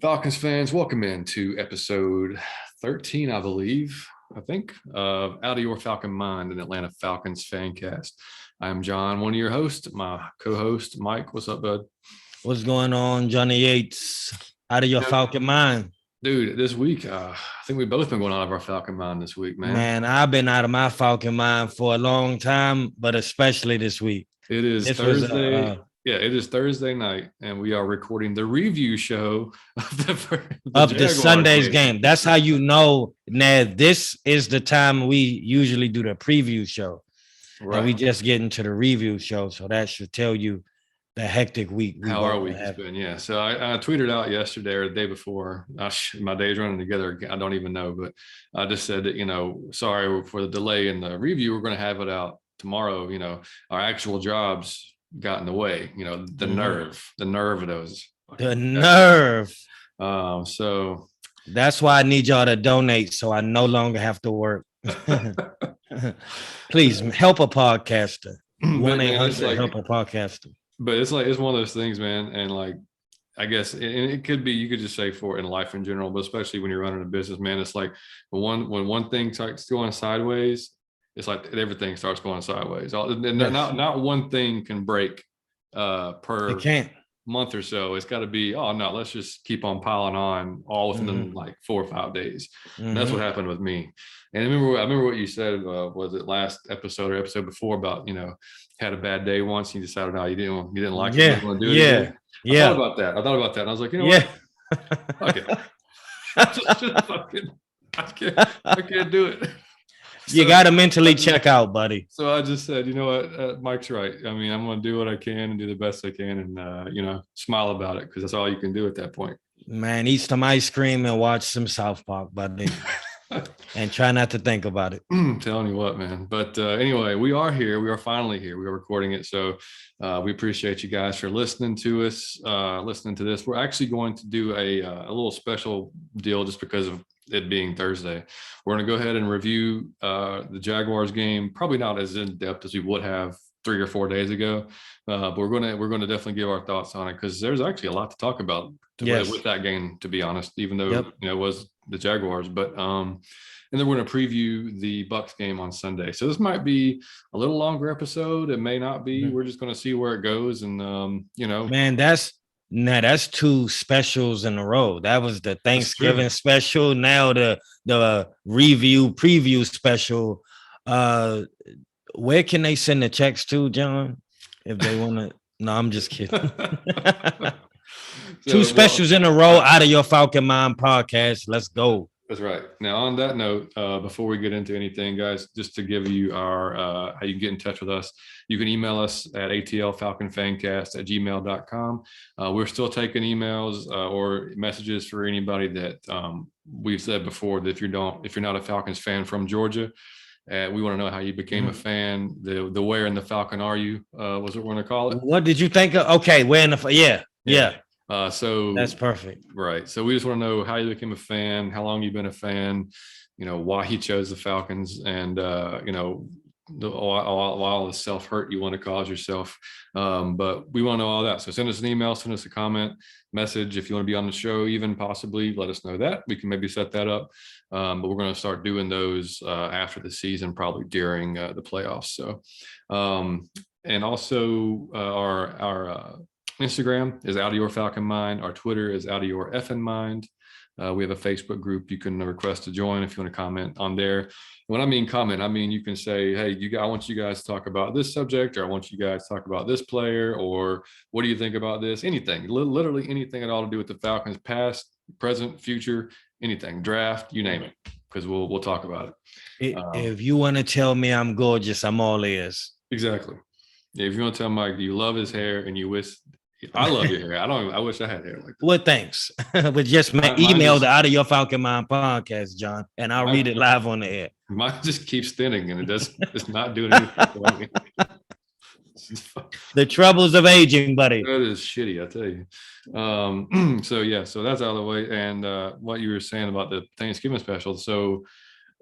Falcons fans, welcome into episode 13, I think, of Out of Your Falcon Mind, an Atlanta Falcons fan cast. I'm John, one of your hosts. My co-host, Mike. What's up, bud? What's going on, Johnny Yates? Out of your Falcon mind? Dude, this week, I think we've both been going out of our Falcon mind this week, man. Man, I've been out of my Falcon mind for a long time, but especially this week. It is Thursday. It is Thursday night, and we are recording the review show of the Sunday's game. That's how you know, Ned, this is the time we usually do the preview show. Right. And we just get into the review show. So that should tell you the hectic week. How our week has been, yeah. So I tweeted out yesterday or the day before. My days running together. I don't even know, but I just said that, sorry for the delay in the review. We're going to have it out tomorrow. Our actual jobs got in the way. The nerve of those. The nerve. So that's why I need y'all to donate, so I no longer have to work. Please help a podcaster. 1-800 help a podcaster. But it's one of those things, man. And I guess, and it could be, you could just say for in life in general, but especially when you're running a business, man, it's like when one thing starts going sideways, it's like everything starts going sideways. Not one thing can break per month or so. It's got to be, let's just keep on piling on all within like 4 or 5 days. And that's what happened with me. And I remember what you said, was it last episode or episode before about, had a bad day once and you decided, you didn't like it. You didn't want to do it again. I thought about that. And I was like, what? Fuck it. I can't do it. You got to mentally check out, buddy. So I just said, you know what, Mike's right. I mean, I'm going to do what I can and do the best I can and, smile about it because that's all you can do at that point. Man, eat some ice cream and watch some South Park, buddy. And try not to think about it. I'm telling you what, man. But anyway, we are here. We are finally here. We are recording it. So we appreciate you guys for listening to us, listening to this. We're actually going to do a little special deal just because of it being Thursday. We're going to go ahead and review the Jaguars game, probably not as in depth as we would have 3 or 4 days ago, but we're going to definitely give our thoughts on it because there's actually a lot to talk about with that game, to be honest, even though it was the Jaguars. But and then we're going to preview the Bucs game on Sunday. So this might be a little longer episode. It may not be. We're just going to see where it goes, and man, that's 2 specials in a row. That was the Thanksgiving special. Now the preview special. Where can they send the checks to, John? If they want to. No, I'm just kidding. 2 specials in a row out of your Falcon Mind podcast. Let's go. That's right. Now, on that note, before we get into anything, guys, just to give you our how you can get in touch with us, you can email us at atlfalconfancast@gmail.com. We're still taking emails or messages for anybody that we've said before that if you're not a Falcons fan from Georgia. We want to know how you became a fan. The where in the Falcon are you? Was what we're going to call it. What did you think of? Okay, where in the yeah. So that's perfect. Right. So we just want to know how you became a fan, how long you've been a fan, why he chose the Falcons, and all the self-hurt you want to cause yourself. But we want to know all that. So send us an email, send us a comment, message. If you want to be on the show, even possibly let us know that. We can maybe set that up. But we're going to start doing those after the season, probably during the playoffs. So, and also our Instagram is Out of Your Falcon Mind. Our Twitter is Out of Your Effing Mind. We have a Facebook group you can request to join if you want to comment on there. When I mean comment, I mean you can say, hey, I want you guys to talk about this subject, or I want you guys to talk about this player, or what do you think about this? Anything, literally anything at all to do with the Falcons, past, present, future, anything, draft, you name it, because we'll talk about it. If you want to tell me I'm gorgeous, I'm all ears. Exactly. Yeah, if you want to tell Mike you love his hair and you wish. I love your hair. I wish I had hair like that. Well, thanks. But just email the Out of Your Falcon Mind podcast, John, and I'll read it live on the air. Mine just keeps thinning, and it's not doing anything for me. The troubles of aging, buddy. That is shitty, I tell you. So that's out of the way. And what you were saying about the Thanksgiving special. So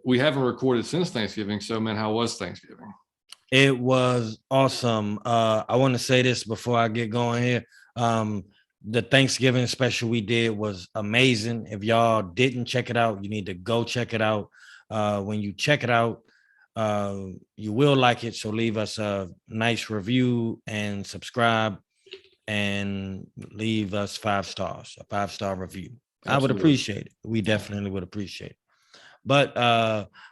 we haven't recorded since Thanksgiving. So, man, how was Thanksgiving? It was awesome. I want to say this before I get going here. The Thanksgiving special we did was amazing. If y'all didn't check it out, you need to go check it out. When you check it out, you will like it. So leave us a nice review and subscribe and leave us 5 stars, a 5-star review. Absolutely. I would appreciate it. We definitely would appreciate it. But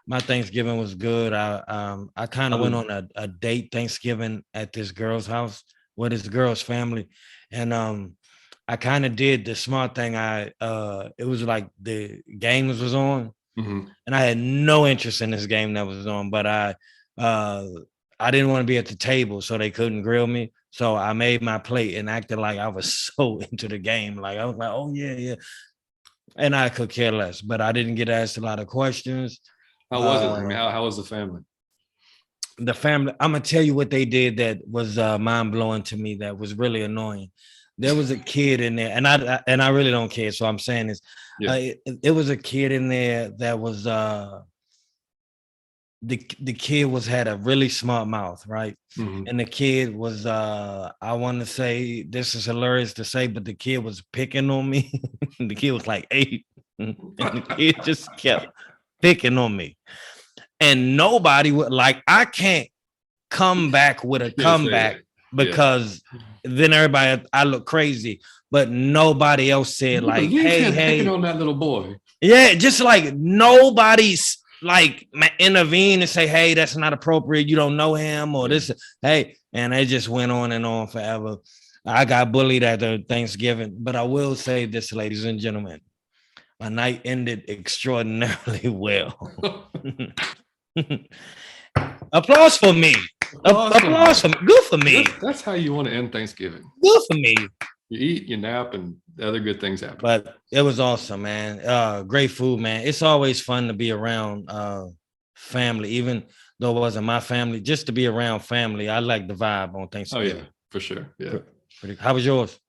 my Thanksgiving was good. I kind of went on a date Thanksgiving at this girl's house with this girl's family. And I kind of did the smart thing. It was like the games was on, and I had no interest in this game that was on, but I didn't want to be at the table, so they couldn't grill me. So I made my plate and acted like I was so into the game. Like I was like, oh yeah. And I could care less, but I didn't get asked a lot of questions. How was it? I mean, how was the family? The family, I'm gonna tell you what they did that was mind blowing to me. That was really annoying. There was a kid in there, and I really don't care. So I'm saying this. Yeah. It was a kid in there that was the kid had a really smart mouth, right? And the kid was I want to say, this is hilarious to say, but the kid was picking on me. The kid was like 8, and the kid just kept picking on me. And nobody would, like, I can't come back with a comeback because then everybody, I look crazy, but nobody else said like, hey, picking on that little boy. Yeah, just like nobody's like intervene and say, hey, that's not appropriate. You don't know him or this. Hey, and it just went on and on forever. I got bullied at the Thanksgiving, but I will say this, ladies and gentlemen, my night ended extraordinarily well. Applause for me. Applause for me. Good for me. That's how you want to end Thanksgiving. Good for me. You eat, you nap, and other good things happen. But it was awesome, man. Great food, man. It's always fun to be around family, even though it wasn't my family. Just to be around family, I like the vibe on Thanksgiving. Oh yeah, for sure. Yeah. How was yours?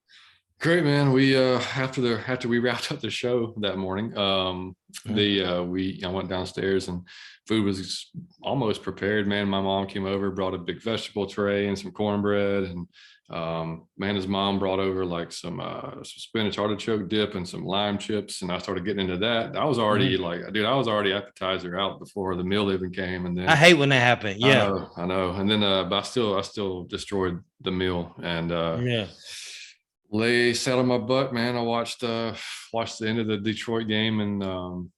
Great, man. We after we wrapped up the show that morning, I went downstairs and food was almost prepared. Man, my mom came over, brought a big vegetable tray and some cornbread, and man, his mom brought over like some spinach artichoke dip and some lime chips, and I started getting into that. I was already I was already appetizer out before the meal even came. And then I hate when that happened. Yeah, I know. And then but I still destroyed the meal, and sat on my butt, man. I watched the end of the Detroit game and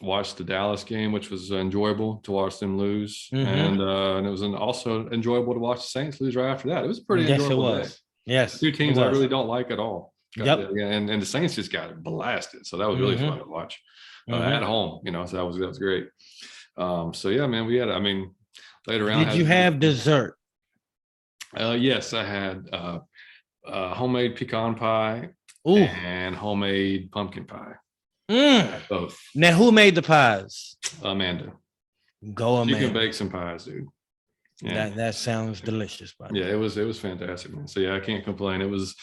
watched the Dallas game, which was enjoyable to watch them lose. And it was also enjoyable to watch the Saints lose right after that. It was a pretty enjoyable day. Yes, 2 teams I really don't like at all. And the Saints just got blasted, so that was really fun to watch at home. So that was great. So yeah, man, we had. I mean, later on. Did you have dessert? Yes, I had. Homemade pecan pie and homemade pumpkin pie. Both. Now, who made the pies? Amanda. Go Amanda. You can bake some pies, dude. Yeah. That sounds delicious. Yeah, it was fantastic, man. So yeah, I can't complain. It was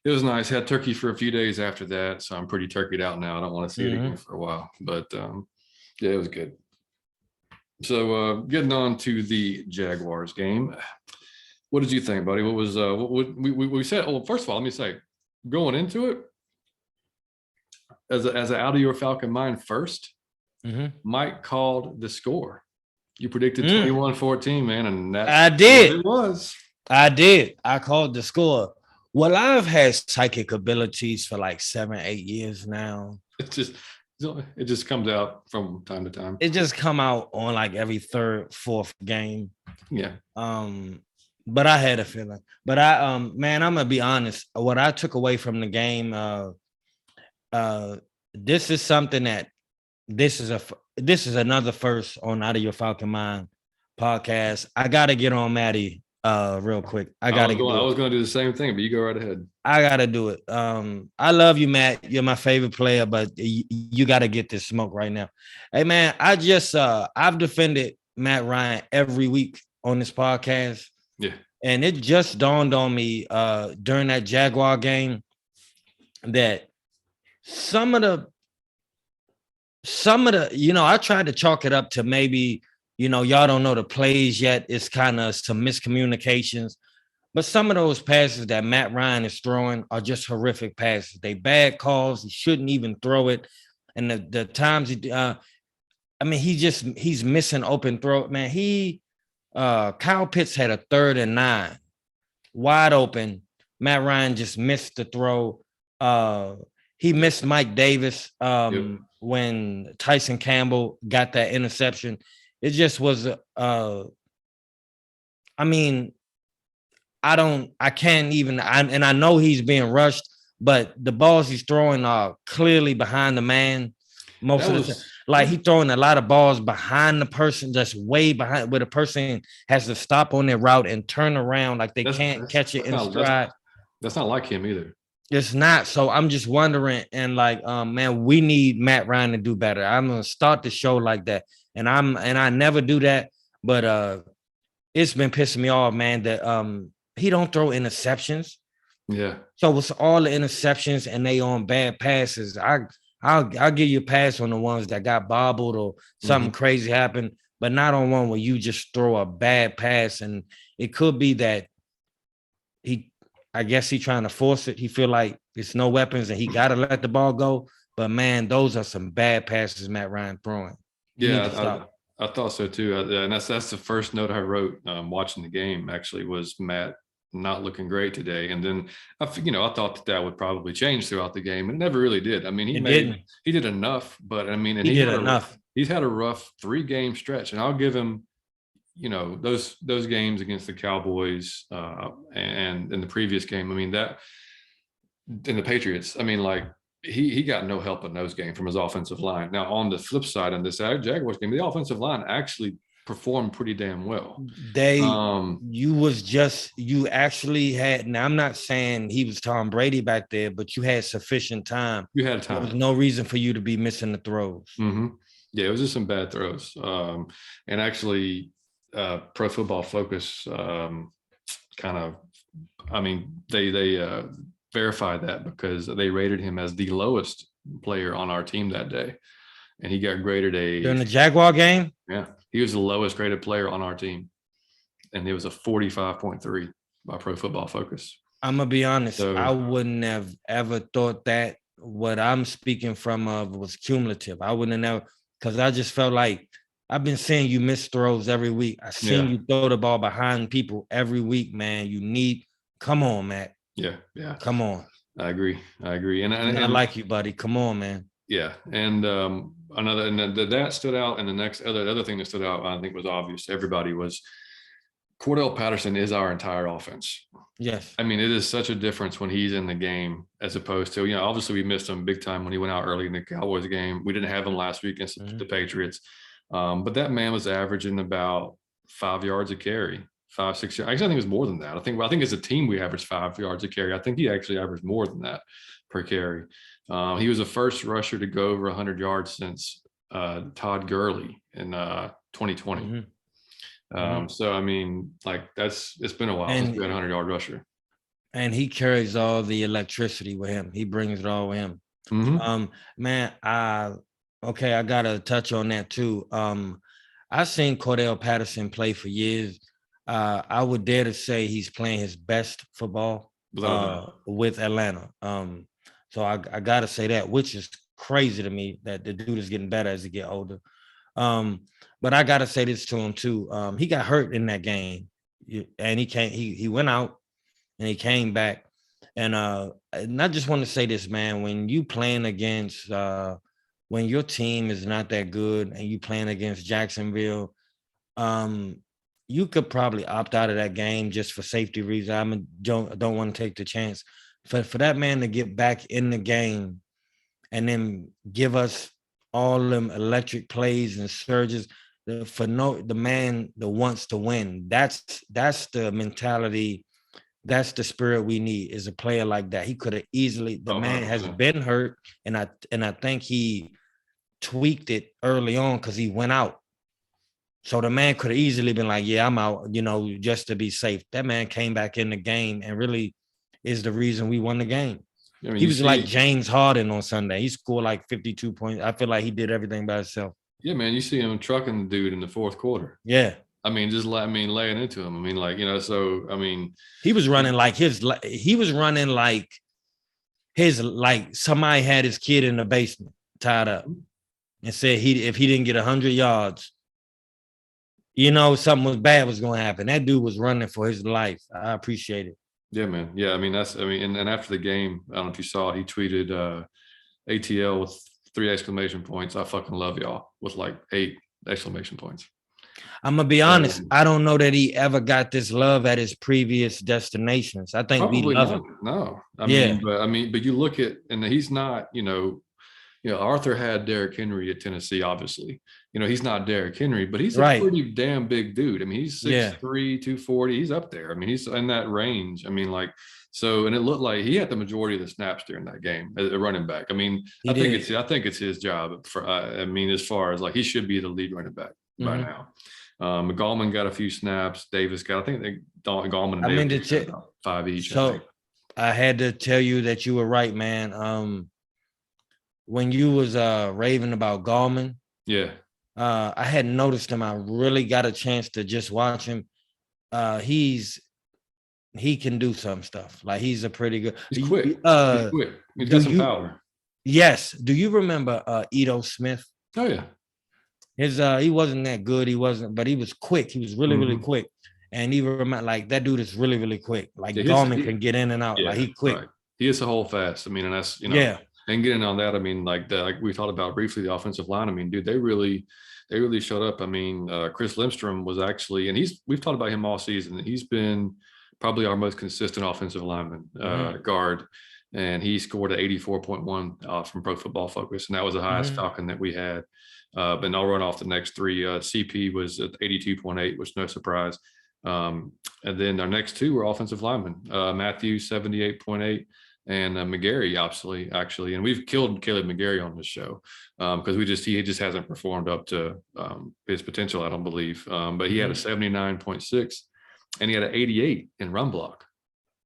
nice. Had turkey for a few days after that, so I'm pretty turkeyed out now. I don't want to see it again for a while, but yeah, it was good. So getting on to the Jaguars game. What did you think, buddy? What was what we said? Oh, first of all, let me say, going into it, as an out of your Falcon mind first, Mike called the score. You predicted 21-14, man, and that's I did. What it was. I did. I called the score. Well, I've had psychic abilities for like 7-8 years now. It just comes out from time to time. It just come out on like every 3rd, 4th game. Yeah. But I had a feeling. But man, I'm gonna be honest. What I took away from the game, this is something that this is another first on Out of Your Falcon Mind podcast. I gotta get on Matty real quick. I was gonna do the same thing, but you go right ahead. I gotta do it. I love you, Matt. You're my favorite player, but you gotta get this smoke right now. Hey man, I've defended Matt Ryan every week on this podcast. Yeah. And it just dawned on me during that Jaguar game that some of the, I tried to chalk it up to maybe, y'all don't know the plays yet. It's kind of some miscommunications. But some of those passes that Matt Ryan is throwing are just horrific passes. They bad calls. He shouldn't even throw it. And the times he's missing open throw. Man, Kyle Pitts had a 3rd and 9, wide open. Matt Ryan just missed the throw. He missed Mike Davis when Tyson Campbell got that interception. It just was I can't even, and I know he's being rushed, but the balls he's throwing are clearly behind the man most of the time. Like he's throwing a lot of balls behind the person, just way behind, where the person has to stop on their route and turn around, like they can't catch it in stride. That's not like him either. It's not. So I'm just wondering, and man, we need Matt Ryan to do better. I'm gonna start the show like that, and I never do that, but it's been pissing me off, man, that he don't throw interceptions. Yeah. So it's all the interceptions and they on bad passes. I'll give you a pass on the ones that got bobbled or something crazy happened, but not on one where you just throw a bad pass. And it could be that I guess he trying to force it. He feel like it's no weapons and he got to let the ball go. But man, those are some bad passes Matt Ryan throwing. Yeah, I thought so too. And that's the first note I wrote watching the game, actually, was Matt not looking great today. And then I thought that would probably change throughout the game. It never really did. I mean, he did enough, but I mean, and he did enough. He's had a rough 3-game stretch, and I'll give him, those games against the Cowboys and in the previous game. I mean, that in the Patriots, I mean, like he got no help in those games from his offensive line. Now, on the flip side, in this Jaguars game, the offensive line actually performed pretty damn well. You actually had, now I'm not saying he was Tom Brady back there, but you had sufficient time. You had time. There was no reason for you to be missing the throws. Yeah, it was just some bad throws. And actually, Pro Football Focus they verified that because they rated him as the lowest player on our team that day. And he got graded during the Jaguar game? Yeah. He was the lowest graded player on our team. And it was a 45.3 by Pro Football Focus. I'm going to be honest. I wouldn't have ever thought that. What I'm speaking from was cumulative. I wouldn't have never, because I just felt like I've been seeing you miss throws every week. I've seen you throw the ball behind people every week, man. Come on, Matt. Yeah. Come on. I agree. And I like you, buddy. Come on, man. Yeah. And that stood out. And the other thing that stood out, I think, was obvious to everybody, was Cordell Patterson is our entire offense. Yes. I mean, it is such a difference when he's in the game as opposed to, obviously we missed him big time when he went out early in the Cowboys game. We didn't have him last week against the Patriots. But that man was averaging about 5 yards a carry, 5, 6 yards. Actually, I think it was more than that. I think as a team, we averaged 5 yards a carry. I think he actually averaged more than that per carry. He was the first rusher to go over 100 yards since Todd Gurley in 2020. So, I mean, like it's been a while since we had a 100-yard rusher. And he carries all the electricity with him. He brings it all with him. Man, I got to touch on that too. I've seen Cordell Patterson play for years. I would dare to say he's playing his best football with Atlanta. So I got to say that, which is crazy to me that the dude is getting better as he get older. But I got to say this to him too. He got hurt in that game, and he went out and he came back. And I just want to say this, man, when you playing against when your team is not that good and you playing against Jacksonville, you could probably opt out of that game just for safety reasons. I don't want to take the chance. For that man to get back in the game and then give us all them electric plays and surges, the man that wants to win. That's the mentality. That's the spirit we need, is a player like that. He could have easily, the man has been hurt, and I think he tweaked it early on because he went out. So the man could have easily been like, yeah, I'm out, just to be safe. That man came back in the game and really is the reason we won the game. I mean, he was like James Harden on Sunday. He scored like 52 points. I feel like he did everything by himself. Yeah, man, you see him trucking the dude in the fourth quarter. Yeah. I mean, just laying into him. I mean, like, you know, so I mean, he was running like somebody had his kid in the basement tied up and said if he didn't get 100 yards, you know, something was going to happen. That dude was running for his life. I appreciate it. Yeah, man. Yeah, I mean, and after the game, I don't know if you saw, he tweeted ATL with 3 exclamation points. I fucking love y'all with like 8 exclamation points. I'm gonna be honest. I don't know that he ever got this love at his previous destinations. I think we love him. No, I mean, but you look at, and he's not, you know, Arthur had Derrick Henry at Tennessee, obviously. You know, he's not Derrick Henry, but he's a pretty damn big dude. I mean, he's 6'3", 240. He's up there. I mean, he's in that range. I mean, like, so, and it looked like he had the majority of the snaps during that game, a running back. I mean, I think it's his job for, I mean, as far as like, he should be the lead running back by now. Gallman got a few snaps. Davis got, I think Gallman and Davis got about 5 each. So I had to tell you that you were right, man. When you was raving about Gallman, I hadn't noticed him. I really got a chance to just watch him. He can do some stuff. Like, he's a pretty good. He's quick. He's quick. He's got some power. Yes. Do you remember Ito Smith? Oh yeah. He wasn't that good. He wasn't, but he was quick. He was really, really quick. And he remember, like, that dude is really, really quick. Like, Gallman can get in and out. Like, he quick. Right. He is a hole fast. I mean, and that's, you know, and getting on that, I mean, like we talked about briefly, the offensive line. I mean, dude, they really showed up. I mean, Chris Lindstrom was actually, and we've talked about him all season. He's been probably our most consistent offensive lineman, guard, and he scored an 84.1 from Pro Football Focus, and that was the highest Falcon that we had. But I'll run off the next 3. CP was at 82.8, which no surprise. And then our next 2 were offensive linemen. Matthew 78.8. And McGarry, actually, and we've killed Caleb McGarry on this show because he just hasn't performed up to his potential, I don't believe. But he had a 79.6, and he had an 88 in run block.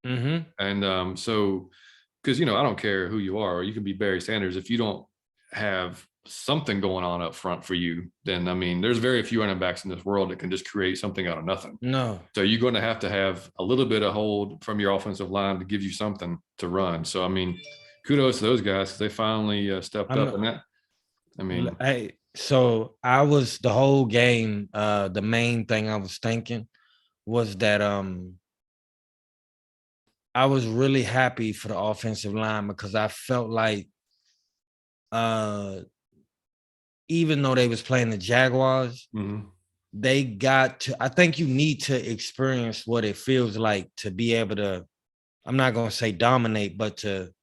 And so, because, you know, I don't care who you are, you can be Barry Sanders. If you don't have something going on up front for you, then, I mean, there's very few running backs in this world that can just create something out of nothing. No. So you're going to have a little bit of hold from your offensive line to give you something to run. So, I mean, kudos to those guys, because they finally stepped up. And that, I mean, hey, so I was the whole game. The main thing I was thinking was that I was really happy for the offensive line, because I felt like even though they was playing the Jaguars, they got to, I think you need to experience what it feels like to be able to, I'm not going to say dominate, but to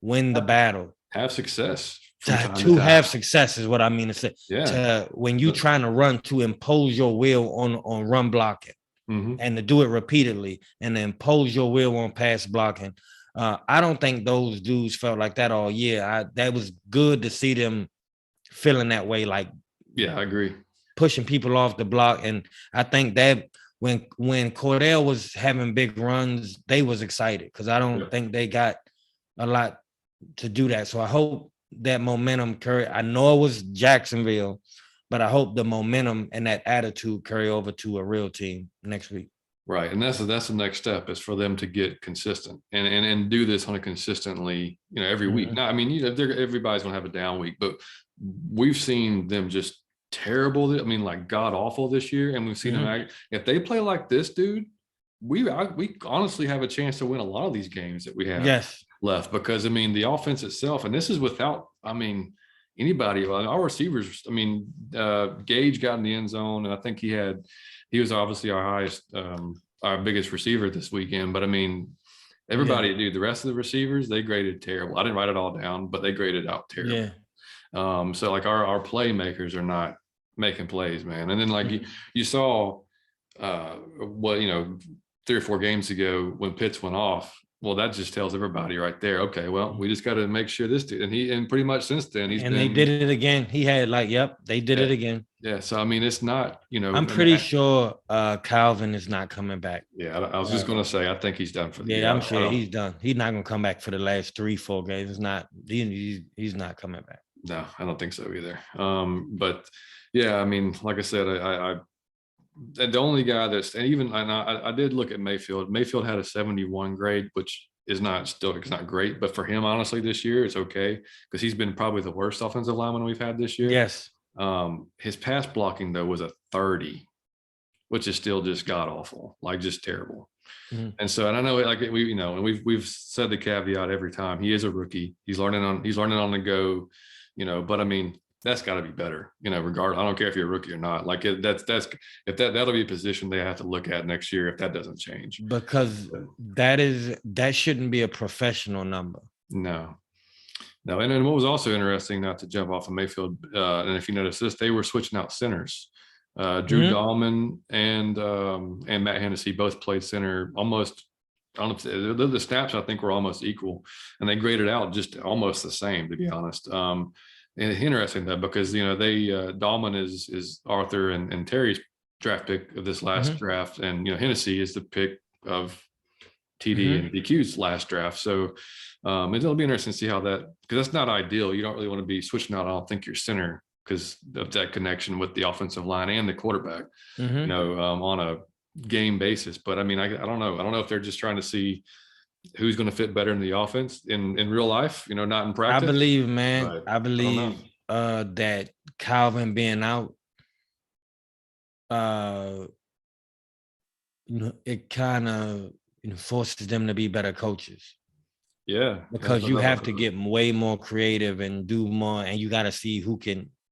win the battle. Have success. To have success is what I mean to say. Yeah. When you trying to run, to impose your will on run blocking and to do it repeatedly, and to impose your will on pass blocking. I don't think those dudes felt like that all year. That was good to see them feeling that way. Like, yeah, I agree. Pushing people off the block. And I think that when Cordell was having big runs, they was excited, because I don't think they got a lot to do that. So I hope that momentum carry. I know it was Jacksonville, but I hope the momentum and that attitude carry over to a real team next week. Right. And that's the next step, is for them to get consistent and do this on a consistently, you know, every week. Now, I mean, you know, everybody's going to have a down week, but we've seen them just terrible. I mean, like, god awful this year. And we've seen them, if they play like this, dude, we honestly have a chance to win a lot of these games that we have left, because, I mean, the offense itself, and this is without, I mean, anybody, our receivers, I mean, Gage got in the end zone, and I think he was obviously our biggest receiver this weekend. But, I mean, everybody, dude, the rest of the receivers, they graded terrible. I didn't write it all down, but they graded out terrible. So, like, our playmakers are not making plays, man. And then, like, you saw what, you know, 3 or 4 games ago when Pitts went off. Well, that just tells everybody right there, okay, well, we just got to make sure this dude, and pretty much since then they did it again. He had, like, they did it again. Yeah. So, I mean, it's not, you know, I'm pretty sure Calvin is not coming back. Yeah. I was just going to say, I think he's done for the year. I'm sure he's done. He's not going to come back for the last 3-4 games. It's not, he's not coming back. No, I don't think so either. But yeah, I mean, like I said, the only guy that's, and even I did look at Mayfield. Mayfield had a 71 grade, which is not still, it's not great, but for him, honestly, this year it's okay because he's been probably the worst offensive lineman we've had this year. Yes. His pass blocking though was a 30, which is still just god awful, like just terrible. Mm-hmm. And so, and I know, like we, you know, and we've said the caveat every time. He is a rookie. He's learning on the go, you know. But I mean, that's got to be better, you know. Regardless, I don't care if you're a rookie or not. Like that'll be a position they have to look at next year if that doesn't change. Because that shouldn't be a professional number. No. And then what was also interesting, not to jump off of Mayfield, and if you notice this, they were switching out centers. Drew Dahlman and Matt Hennessy both played center almost. I don't know if the snaps I think were almost equal, and they graded out just almost the same, to be honest. And interesting that because you know they Dahlman is Arthur and Terry's draft pick of this last draft, and you know Hennessy is the pick of TD and DQ's last draft. So it'll be interesting to see how that, because that's not ideal. You don't really want to be switching out, I don't think, your center because of that connection with the offensive line and the quarterback, you know, on a game basis. But I mean, I don't know. I don't know if they're just trying to see who's going to fit better in the offense in real life, you know, not in practice. I believe, man, I believe that Calvin being out, you know, it kind of forces them to be better coaches. Yeah. Because you have to get way more creative and do more, and you got to see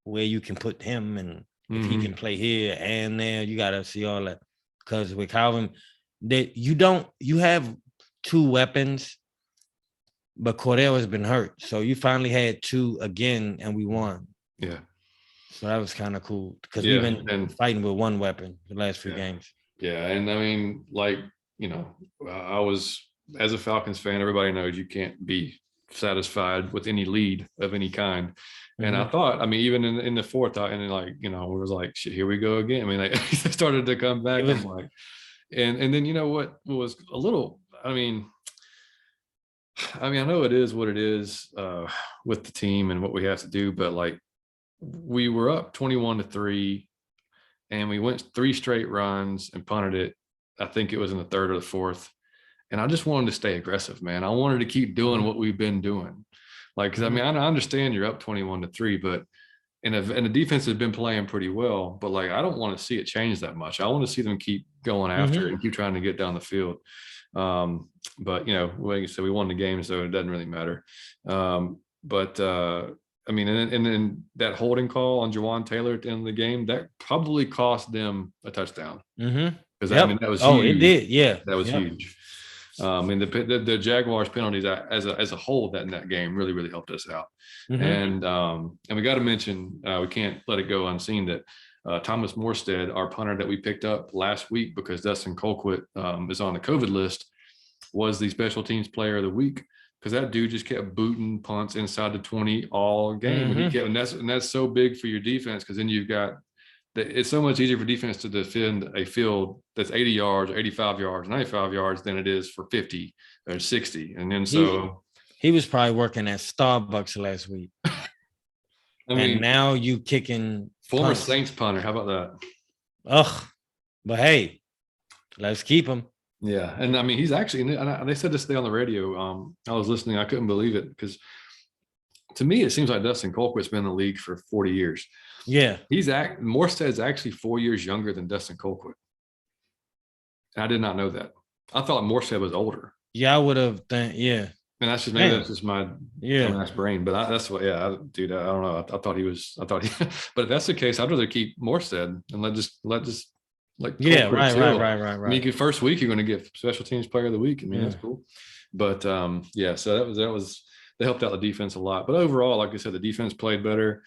where you can put him, and if he can play here and there. You got to see all that. Because with Calvin, you have two weapons, but Cordell has been hurt. So you finally had two again, and we won. Yeah. So that was kind of cool because we've been fighting with one weapon the last few games. Yeah. And I mean, like, you know, I was, as a Falcons fan, everybody knows you can't be satisfied with any lead of any kind. And I thought, I mean, even in the fourth, and like, you know, it was like, shit, here we go again. I mean, like, they started to come back. I'm like, and then, you know, what was a little, I mean, I know it is what it is with the team and what we have to do, but like, we were up 21-3 and we went 3 straight runs and punted it. I think it was in the third or the fourth. And I just wanted to stay aggressive, man. I wanted to keep doing what we've been doing. Like, because I mean, I understand you're up 21-3, but and the defense has been playing pretty well. But like, I don't want to see it change that much. I want to see them keep going after it and keep trying to get down the field. But you know, like you said, we won the game, so it doesn't really matter. I mean, and then that holding call on Jawan Taylor at the end of the game, that probably cost them a touchdown. Because I mean, that was huge. It did, yeah. That was huge. And the Jaguars penalties as a whole in that game really helped us out. And we got to mention, we can't let it go unseen that Thomas Morstead, our punter that we picked up last week because Dustin Colquitt is on the COVID list, was the special teams player of the week because that dude just kept booting punts inside the 20 all game. And that's so big for your defense because then you've got it's so much easier for defense to defend a field that's 80 yards, 85 yards, 95 yards than it is for 50 or 60. And then he was probably working at Starbucks last week. I mean, and now you kicking former punts. Saints punter. How about that? Ugh, but hey, let's keep him. Yeah, and I mean, he's actually. And they said this today on the radio. I was listening. I couldn't believe it because to me, it seems like Dustin Colquitt's been in the league for 40 years. Yeah, Morstead's actually 4 years younger than Dustin Colquitt. I did not know that. I thought Morstead was older. Yeah, I would have. Yeah, and that's just my nice brain. But that's what. Yeah, dude, I don't know. I thought he. But if that's the case, I'd rather keep Morstead and let just like. Yeah, right. I mean, first week you're going to get special teams player of the week. I mean, that's cool. But so that was they helped out the defense a lot. But overall, like I said, the defense played better.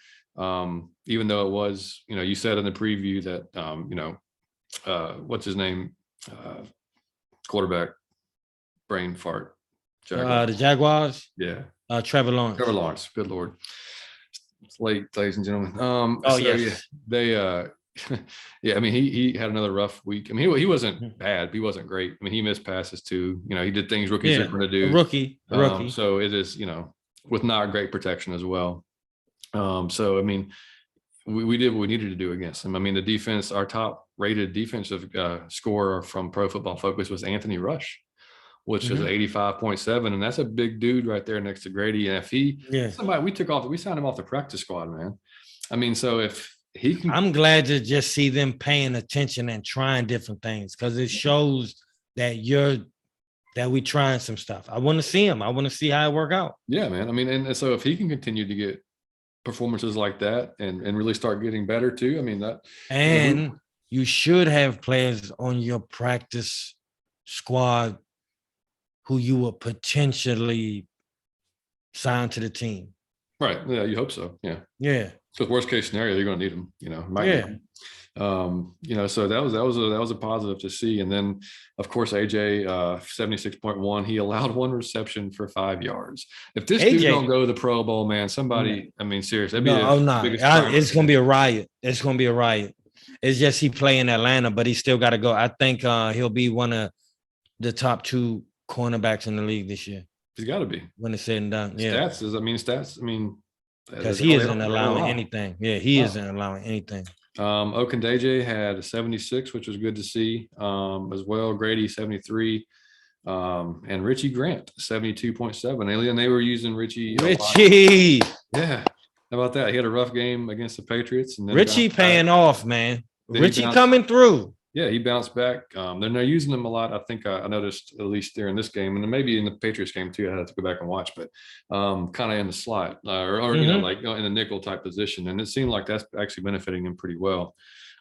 Even though it was, you know, you said in the preview that, what's his name? Quarterback brain fart. The Jaguars. Yeah. Trevor Lawrence. Good Lord. It's late, ladies and gentlemen. Yes. Yeah, they, yeah, I mean, he had another rough week. I mean, he wasn't bad. He wasn't great. I mean, he missed passes too. You know, he did things rookies are going to do. Rookie. So it is, you know, with not great protection as well. So, I mean, we did what we needed to do against them. I mean, the defense, our top rated defensive scorer from Pro Football Focus was Anthony Rush, which is 85.7, and that's a big dude right there next to Grady. And if we signed him off the practice squad, man. I mean, so if he can, I'm glad to just see them paying attention and trying different things, because it shows that we trying some stuff. I want to see him. I want to see how it work out. Yeah, man. I mean, and so if he can continue to get performances like that and really start getting better too, I mean that. And you should have players on your practice squad who you will potentially sign to the team. Right. Yeah, you hope so. Yeah. Yeah. So worst case scenario, you're going to need them. So that was a positive to see. And then, of course, AJ 76.1. He allowed one reception for 5 yards. If this dude don't go to the Pro Bowl, man, somebody. I mean, seriously, it's going to be a riot. It's going to be a riot. It's just he play in Atlanta, but he still got to go. I think he'll be one of the top 2 cornerbacks in the league this year. He's got to be when it's said and done. Yeah, stats. Because he isn't allowing anything. Yeah, he isn't allowing anything. Okundeje had a 76, which was good to see as well. Grady 73, and Richie Grant 72.7. And they were using Richie. Yeah, how about that? He had a rough game against the Patriots, and then Richie paying off, man. Richie coming through. Yeah, he bounced back. They're using him a lot. I think I noticed at least during this game, and then maybe in the Patriots game too. I had to go back and watch, but kind of in the slot or in the nickel type position, and it seemed like that's actually benefiting him pretty well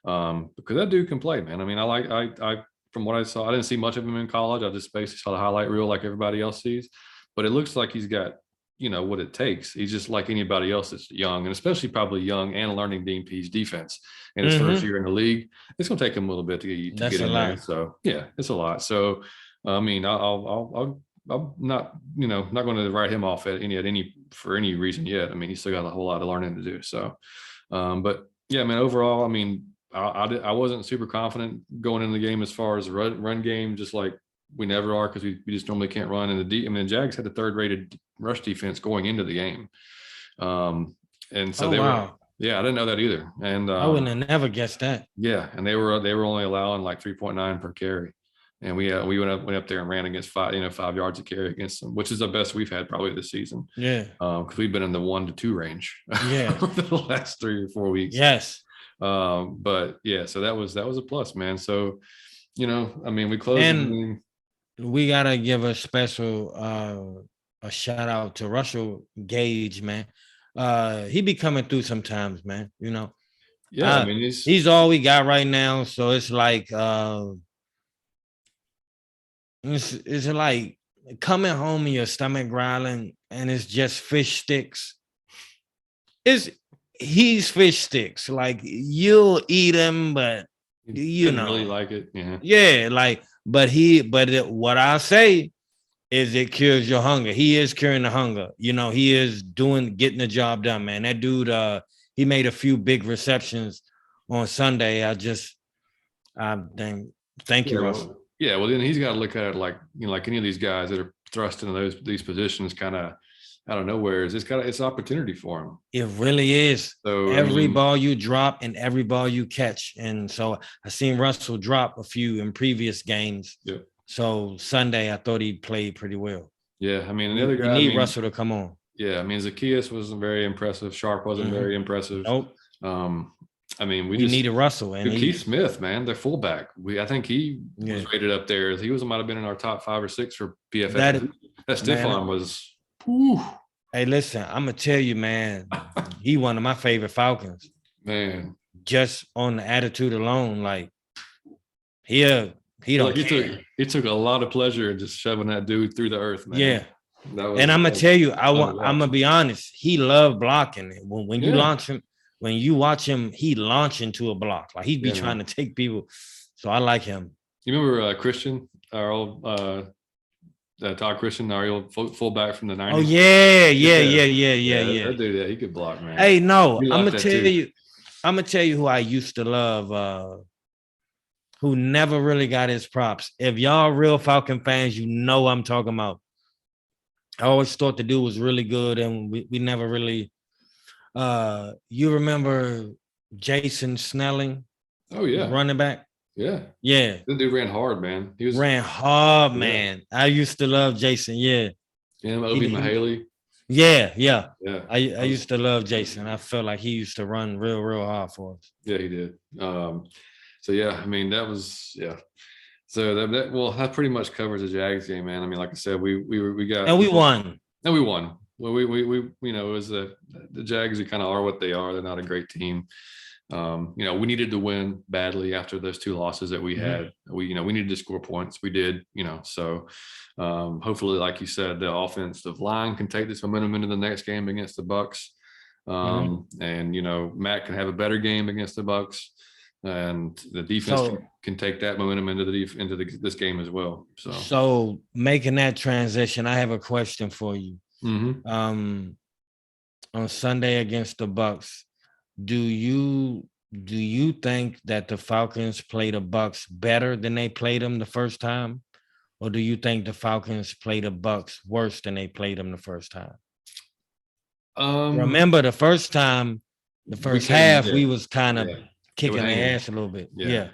because that dude can play, man. I mean, I from what I saw, I didn't see much of him in college. I just basically saw the highlight reel like everybody else sees, but it looks like he's got what it takes. He's just like anybody else that's young, and especially probably young and learning DMP's defense in his first year in the league. It's going to take him a little bit to get in there. So yeah, it's a lot. So I mean, I'm not going to write him off for any reason yet. I mean, he's still got a whole lot of learning to do. So, but yeah, man, overall, I mean, I wasn't super confident going into the game as far as the run game, just like we never are, because we just normally can't run in the Jags had the 3rd rated rush defense going into the game. And so I didn't know that either. And I wouldn't have never guessed that. Yeah. And they were only allowing like 3.9 per carry. And we went up there and ran against 5 yards a carry against them, which is the best we've had probably this season. Yeah. Because we've been in the 1 to 2 range. Yeah. for the last 3 or 4 weeks. Yes. But yeah, so that was a plus, man. So, I mean, we closed. And we gotta give a special a shout out to Russell Gage, man. He be coming through sometimes, man. Yeah, I mean, he's all we got right now. So it's like it's like coming home and your stomach growling, and it's just fish sticks. He's fish sticks. Like you'll eat him, but really like it. Yeah, like. But what I say is it cures your hunger. He is curing the hunger. He is getting the job done, man. That dude, he made a few big receptions on Sunday. Thank you, Russell. Yeah, well, then he's got to look at it like any of these guys that are thrust into these positions kind of out of nowhere. It's opportunity for him. It really is. So every ball you drop and every ball you catch. And so I seen Russell drop a few in previous games. Yeah. So Sunday I thought he played pretty well. Yeah, I mean, the other guy. You need Russell to come on. Yeah, I mean, Zacchaeus wasn't very impressive. Sharp wasn't very impressive. Nope. I mean, we needed Russell and Keith Smith, man, their fullback. I think he was rated up there. He might have been in our top 5 or 6 for PFF. That stiff arm was. Whew. Hey, listen, I'm gonna tell you, man. He one of my favorite Falcons. Man, just on the attitude alone, like he don't. He took a lot of pleasure in just shoving that dude through the earth, man. Yeah. And I'm gonna tell you, I'm gonna be honest. He loved blocking it. When you launch him, when you watch him, he launch into a block. Like he'd be trying to take people. So I like him. You remember Christian, our old Todd Christian, our old fullback from the 90s? Oh yeah. That dude, he could block, man. Hey, no, I'm gonna tell you who I used to love, who never really got his props. If y'all real Falcon fans, you know what I'm talking about. I always thought the dude was really good, and we never really. You remember Jason Snelling? Oh yeah, running back. yeah. Yeah, The dude ran hard, man. He was ran hard, man. I used to love Jason. Yeah, him, Obi Mahaley. yeah. Yeah, I used to love Jason. I felt like he used to run real hard for us. yeah, he did. So yeah, I mean that was So that pretty much covers the Jags game, man. I mean, like I said, we got and we won. And we won. Well, we it was the Jags who kind of are what they are. They're not a great team. We needed to win badly after those 2 losses that we had. We needed to score points. We did, so hopefully, like you said, the offensive line can take this momentum into the next game against the Bucs. And Matt can have a better game against the Bucs, and the defense can take that momentum into this game as well. So making that transition, I have a question for you. On Sunday against the Bucs, do you think that the Falcons played the Bucs better than they played them the first time, or do you think the Falcons played the Bucs worse than they played them the first time? Remember the first time, the first half, we was kind of kicking their ass a little bit. Yeah.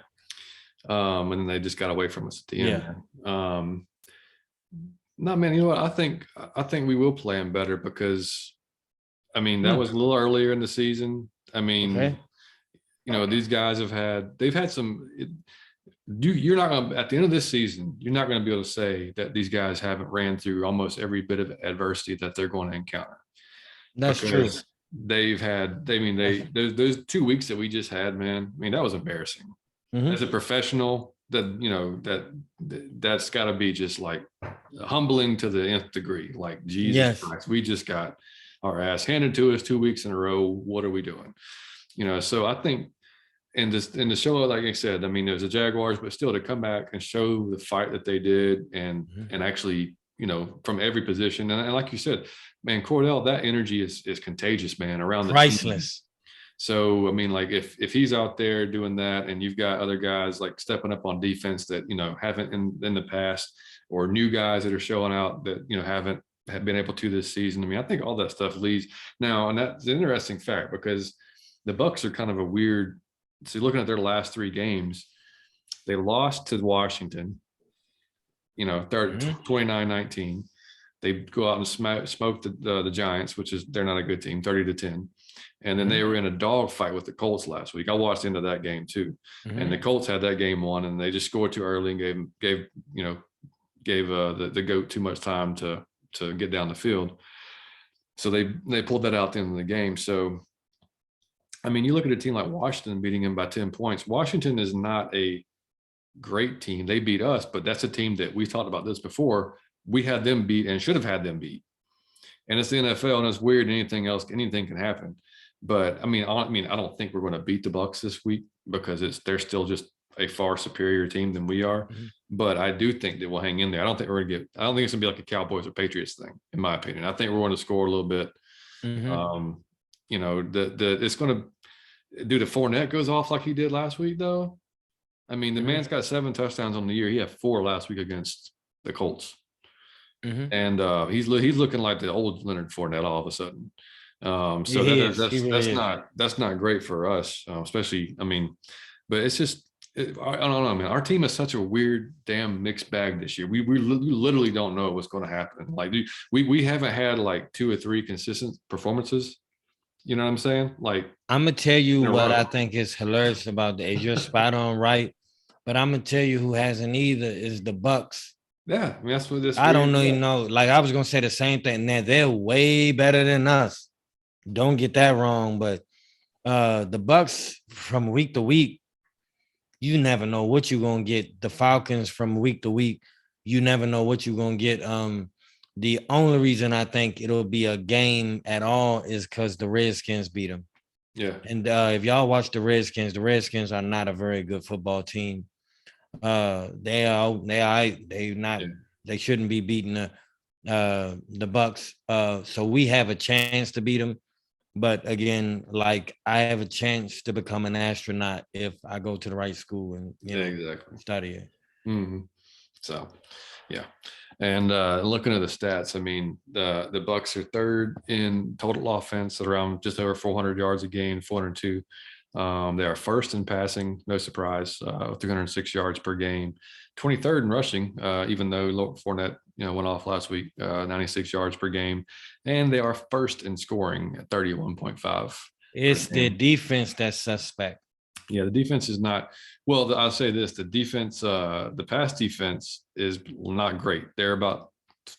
And then they just got away from us at the end. No, man, you know what? I think we will play them better because, I mean, that was a little earlier in the season. I mean, these guys they've had some. You're not going to, at the end of this season, you're not going to be able to say that these guys haven't ran through almost every bit of adversity that they're going to encounter. That's true. They've had, those 2 weeks that we just had, man, I mean, that was embarrassing. As a professional, that's got to be just like humbling to the nth degree. Like, Jesus Christ, we just got our ass handed to us 2 weeks in a row. What are we doing? So I think in the show, like I said, I mean, there's the Jaguars, but still to come back and show the fight that they did and actually, from every position. And like you said, man, Cordell, that energy is contagious, man, around the priceless. So, I mean, like if he's out there doing that and you've got other guys like stepping up on defense that, haven't in the past, or new guys that are showing out that, haven't been able to this season. I mean, I think all that stuff leads now. And that's an interesting fact because the Bucs are kind of a weird. So looking at their last 3 games, they lost to Washington, 29-19. They go out and smoke the Giants, which is, they're not a good team, 30-10. And then they were in a dog fight with the Colts last week. I watched into that game too. And the Colts had that game won, and they just scored too early and gave the GOAT too much time to get down the field. So they pulled that out at the end of the game. So, I mean, you look at a team like Washington beating them by 10 points. Washington is not a great team. They beat us, but that's a team that we've talked about this before. We had them beat and should have had them beat. And it's the NFL, and it's weird. Anything can happen. But I mean, I don't think we're going to beat the Bucs this week because they're still just a far superior team than we are. But I do think that we'll hang in there. I don't think it's going to be like a Cowboys or Patriots thing, in my opinion. I think we're going to score a little bit. It's going to do. The Fournette goes off like he did last week, though. I mean, the man's got 7 touchdowns on the year. He had 4 last week against the Colts. And he's looking like the old Leonard Fournette all of a sudden. So that's not great for us, especially. I mean, but it's just I don't know, man. Our team is such a weird, damn mixed bag this year. We literally don't know what's going to happen. Like we haven't had like 2 or 3 consistent performances. You know what I'm saying? Like, I'm gonna tell you what I think is hilarious about the age. You're spot on, right? But I'm gonna tell you who hasn't either is the Bucs. Yeah, I mean, that's what this. I don't know. Like, I was gonna say the same thing. Now they're way better than us. Don't get that wrong, but the Bucs from week to week, you never know what you're gonna get. The Falcons from week to week, you never know what you're gonna get. The only reason I think it'll be a game at all is because the Redskins beat them. Yeah. And if y'all watch the Redskins are not a very good football team. They shouldn't be beating the Bucs. So we have a chance to beat them. But again, like, I have a chance to become an astronaut if I go to the right school and study it. So, yeah. And looking at the stats, I mean, the Bucs are 3rd in total offense at around just over 400 yards a game, 402. They are first in passing, no surprise, 306 yards per game, 23rd in rushing, even though Fournette, went off last week, 96 yards per game, and they are first in scoring at 31.5. It's the defense that's suspect. Yeah, the defense is not well. I'll say this: the defense, the pass defense is not great. They're about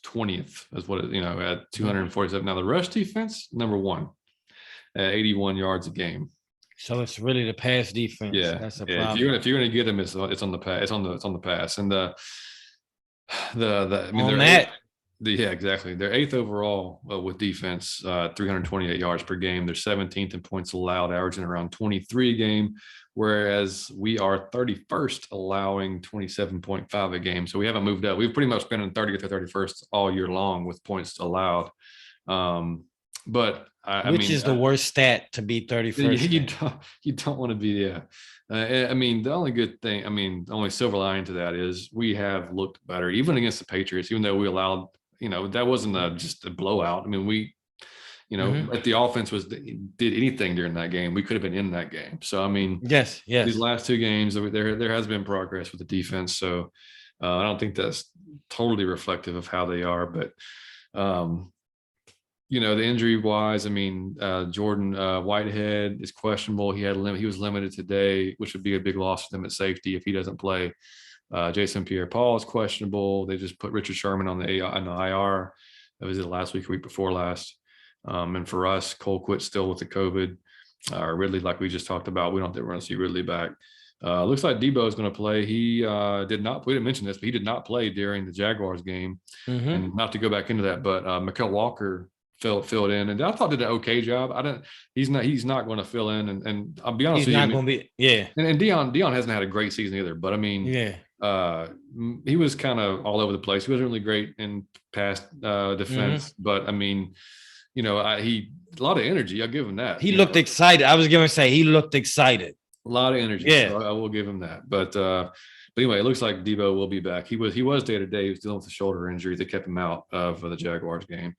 20th, is what at 247. Now the rush defense, number one, at 81 yards a game. So it's really the pass defense. Yeah, that's a problem. If you're gonna get them, it's on the pass. It's on the pass, and exactly. They're 8th overall with defense, 328 yards per game. They're 17th in points allowed, averaging around 23 a game, whereas we are 31st, allowing 27.5 a game. So we haven't moved up. We've pretty much been in 30th or 31st all year long with points allowed. But which is the worst stat to be 31st. You don't want to be the only good thing, the only silver lining to that is we have looked better, even against the Patriots, even though we allowed, that wasn't just a blowout. If the offense did anything during that game, we could have been in that game. So yes, these last 2 games, there has been progress with the defense. So I don't think that's totally reflective of how they are, but the injury wise, Jordan Whitehead is questionable. He was limited today, which would be a big loss for them at safety if he doesn't play. Jason Pierre-Paul is questionable. They just put Richard Sherman on the IR. That was it last week, week before last. And for us, Colquitt still with the COVID. Ridley, like we just talked about, we don't think we're going to see Ridley back. Looks like Debo is going to play. He did not. We didn't mention this, but he did not play during the Jaguars game. And not to go back into that, but Mykal Walker filled in, and I thought did an okay job. He's not going to fill in, and I'll be honest with you, he's not going to be. And Dion hasn't had a great season either, but he was kind of all over the place. He wasn't really great in pass defense, but he a lot of energy. I'll give him that. He looked excited. I was going to say he looked excited. A lot of energy. Yeah, so I will give him that. But anyway, it looks like Debo will be back. He was day to day. He was dealing with a shoulder injury that kept him out of the Jaguars game.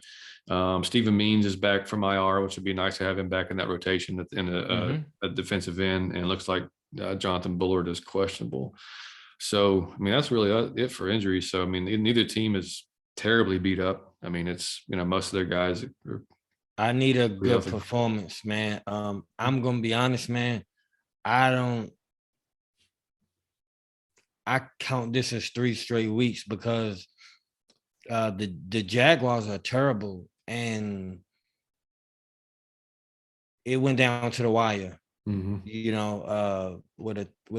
Stephen Means is back from IR, which would be nice to have him back in that rotation in a defensive end. And it looks like Jonathan Bullard is questionable. So, that's really it for injuries. So, neither team is terribly beat up. It's, most of their guys I need a good performance, man. I'm going to be honest, man. I count this as 3 straight weeks because the Jaguars are terrible, and it went down to the wire. With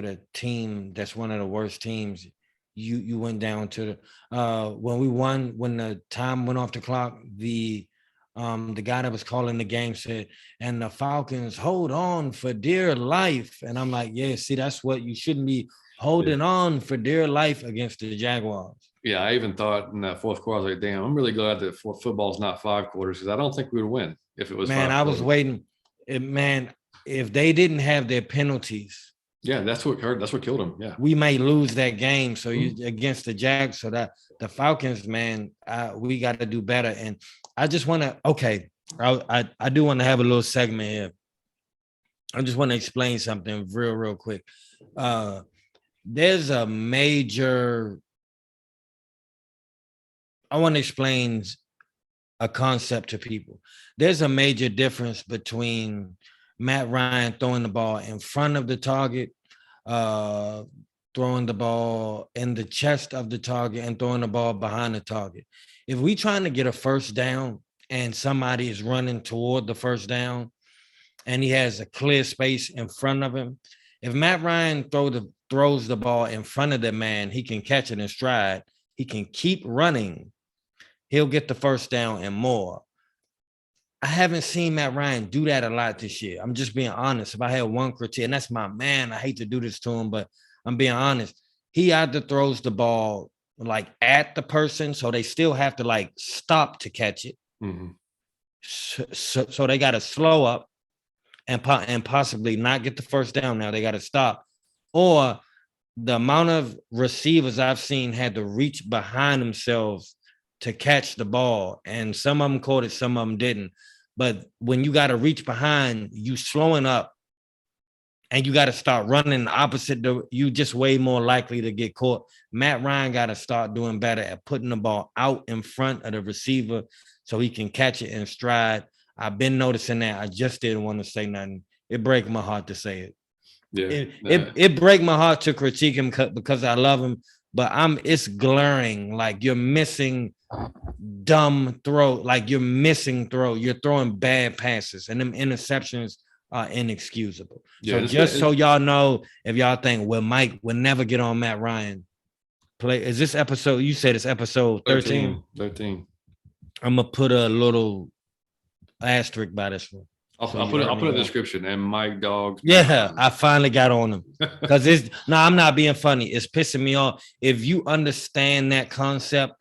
a team that's one of the worst teams, you went down to the when the time went off the clock, the guy that was calling the game said, and the Falcons hold on for dear life. And I'm like, yeah, see, that's what you shouldn't be holding on for dear life against the Jaguars. Yeah, I even thought in that fourth quarter, I was like, damn, I'm really glad that football's not 5 quarters, because I don't think we would win if it was 5 quarters. I was waiting. If they didn't have their penalties. Yeah, that's what hurt. That's what killed them. Yeah. We may lose that game. So against the Jags, so that the Falcons, man, we got to do better. And I just want to, I do want to have a little segment here. I just want to explain something real quick. There's a major, I want to explain a concept to people. There's a major difference between Matt Ryan throwing the ball in front of the target, throwing the ball in the chest of the target, and throwing the ball behind the target. If we trying to get a first down and somebody is running toward the first down and he has a clear space in front of him, if Matt Ryan throws the ball in front of the man, he can catch it in stride. He can keep running. He'll get the first down and more. I haven't seen Matt Ryan do that a lot this year. I'm just being honest. If I had one critique, and that's my man, I hate to do this to him, but I'm being honest. He either throws the ball like at the person, so they still have to like stop to catch it. So they got to slow up and possibly not get the first down. Now they got to stop. Or the amount of receivers I've seen had to reach behind themselves to catch the ball, and some of them caught it, some of them didn't. But when you got to reach behind, you slowing up and you got to start running the opposite. You just way more likely to get caught. Matt Ryan got to start doing better at putting the ball out in front of the receiver so he can catch it in stride. I've been noticing that. I just didn't want to say nothing. It breaks my heart to say it. Yeah, it breaks my heart to critique him because I love him, but it's glaring. Like you're missing dumb throw, like you're missing throw. You're throwing bad passes, and them interceptions are inexcusable. Yeah, so just so y'all know, if y'all think, well, Mike will never get on Matt Ryan, is this episode? You said it's episode 13? 13. I'm gonna put a little asterisk by this one. I'll put a description and Mike Dog. Yeah, I finally got on him because I'm not being funny. It's pissing me off. If you understand that concept,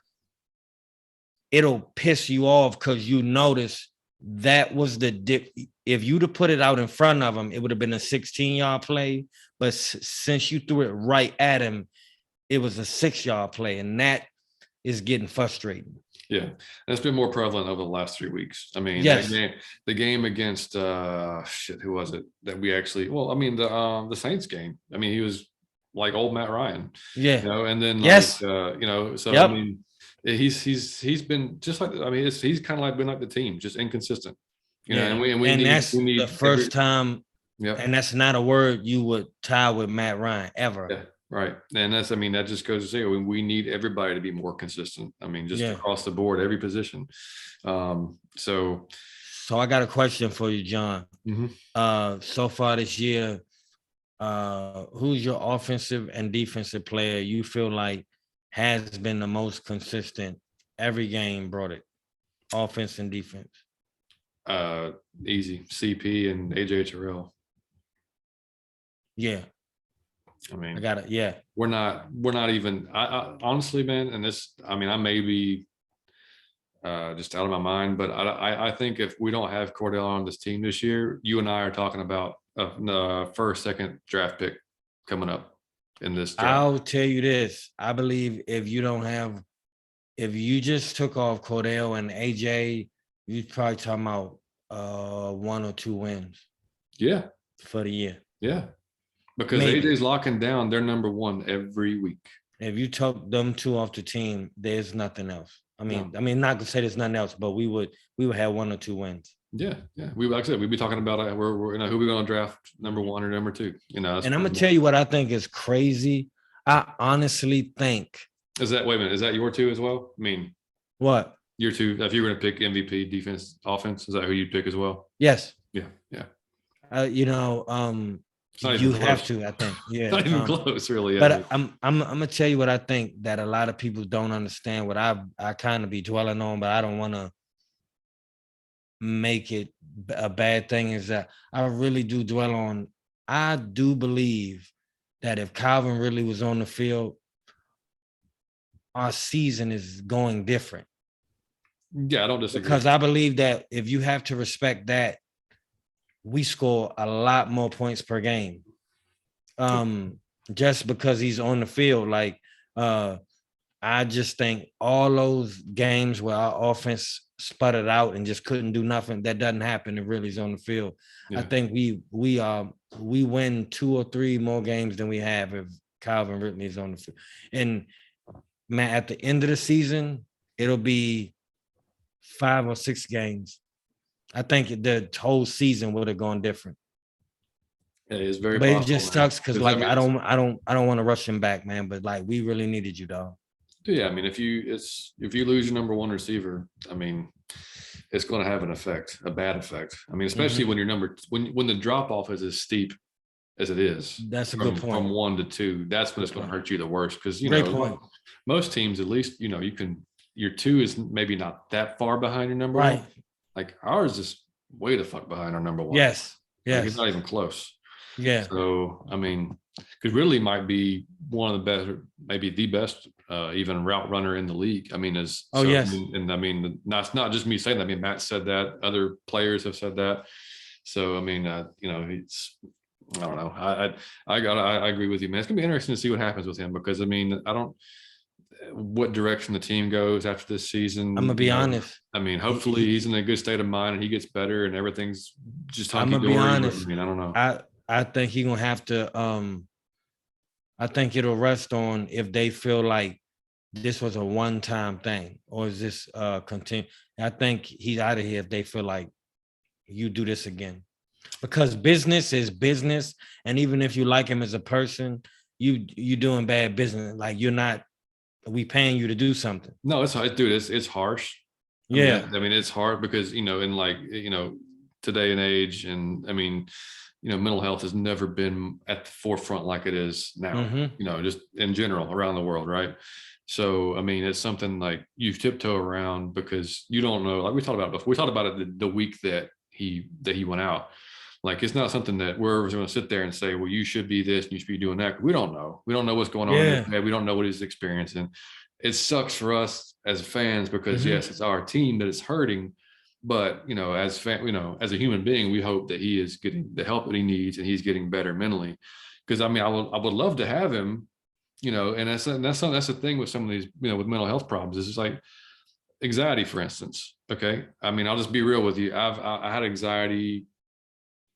it'll piss you off because you notice that was the dip. If you'd have put it out in front of him, it would have been a 16-yard play. But since you threw it right at him, it was a 6-yard play, and that is getting frustrating. Yeah, that's been more prevalent over the last 3 weeks. I mean, yes. The game against who was it that we actually? Well, I mean the Saints game. I mean, he was like old Matt Ryan. Yeah, and then yes, so yep. I mean, he's been just like, I mean, he's kind of like been like the team, just inconsistent. And we need the first time. Yeah, and that's not a word you would tie with Matt Ryan ever. Yeah. Right. And that just goes to say we need everybody to be more consistent. I mean, just across the board, every position. So I got a question for you, John. Mm-hmm. So far this year, who's your offensive and defensive player you feel like has been the most consistent every game, brought it, offense and defense? Easy. CP and AJ Terrell. Yeah. I mean, I got it. Yeah, we're not even. I honestly, man, and this. I mean, I may be just out of my mind, but I think if we don't have Cordell on this team this year, you and I are talking about the first, second draft pick coming up in this draft. I'll tell you this: I believe if you just took off Cordell and AJ, you're probably talking about 1 or 2 wins. Yeah, for the year. Yeah. Because AJ's locking down, they're number 1 every week. If you took them 2 off the team, there's nothing else. I mean, not to say there's nothing else, but we would have 1 or 2 wins. Yeah. Like I said, we'd be talking about we're who we're going to draft number 1 or number 2. And I'm gonna tell you what I think is crazy. I honestly think. Wait a minute, is that your 2 as well? I mean, what? Your 2? If you were going to pick MVP, defense, offense, is that who you'd pick as well? Yes. Yeah. You have to, I think. Yeah, not even close, really. But I'm gonna tell you what I think that a lot of people don't understand. What I kind of be dwelling on, but I don't want to make it a bad thing. Is that I really do dwell on. I do believe that if Calvin really was on the field, our season is going different. Yeah, I don't disagree. Because I believe that if you have to respect that, we score a lot more points per game. Just because he's on the field. Like, I just think all those games where our offense sputtered out and just couldn't do nothing, that doesn't happen if Ridley's on the field. Yeah. I think we win 2 or 3 more games than we have if Calvin Ridley's on the field. And man, at the end of the season, it'll be 5 or 6 games. I think the whole season would have gone different. It is very. But possible, it just sucks because I don't want to rush him back, man. But like we really needed you, dog. Yeah, I mean, if you lose your number 1 receiver, I mean, it's going to have an effect, a bad effect. I mean, especially when your when the drop off is as steep as it is. That's a good point. From 1 to 2, that's when it's going to hurt you the worst because most teams, at least you can. Your 2 is maybe not that far behind your number 1. Like ours is way the fuck behind our number 1. Yes. Like it's not even close. Yeah. So I mean, because Ridley might be one of the best, maybe the best, even route runner in the league. I mean, yes. I mean, that's not just me saying that. I mean, Matt said that. Other players have said that. So I mean, it's. I don't know. I agree with you, man. It's gonna be interesting to see what happens with him because I mean, what direction the team goes after this season. I'm gonna be honest. I mean, hopefully he's in a good state of mind and he gets better and everything's just hunky-dory. I'm gonna be honest. I mean, I don't know. I think he's gonna have to. I think it'll rest on if they feel like this was a one-time thing, or is this continue. I think he's out of here if they feel like you do this again, because business is business, and even if you like him as a person, you doing bad business. Like, you're not. We paying you to do something. No, it's dude. It's harsh. Yeah. I mean, it's hard because, in like, today and age, and I mean, mental health has never been at the forefront like it is now. Mm-hmm. Just in general around the world, right? So, I mean, it's something like you tiptoe around because you don't know. Like we talked about before. We talked about it the week that he went out. Like, it's not something that we're going to sit there and say, well, you should be this and you should be doing that. We don't know. We don't know what's going on in his head. We don't know what he's experiencing. It sucks for us as fans because yes, it's our team that is hurting. But, as a human being, we hope that he is getting the help that he needs and he's getting better mentally. Because I mean, I would love to have him, and that's the thing with some of these, with mental health problems. It's just like anxiety, for instance. Okay. I mean, I'll just be real with you. I had anxiety.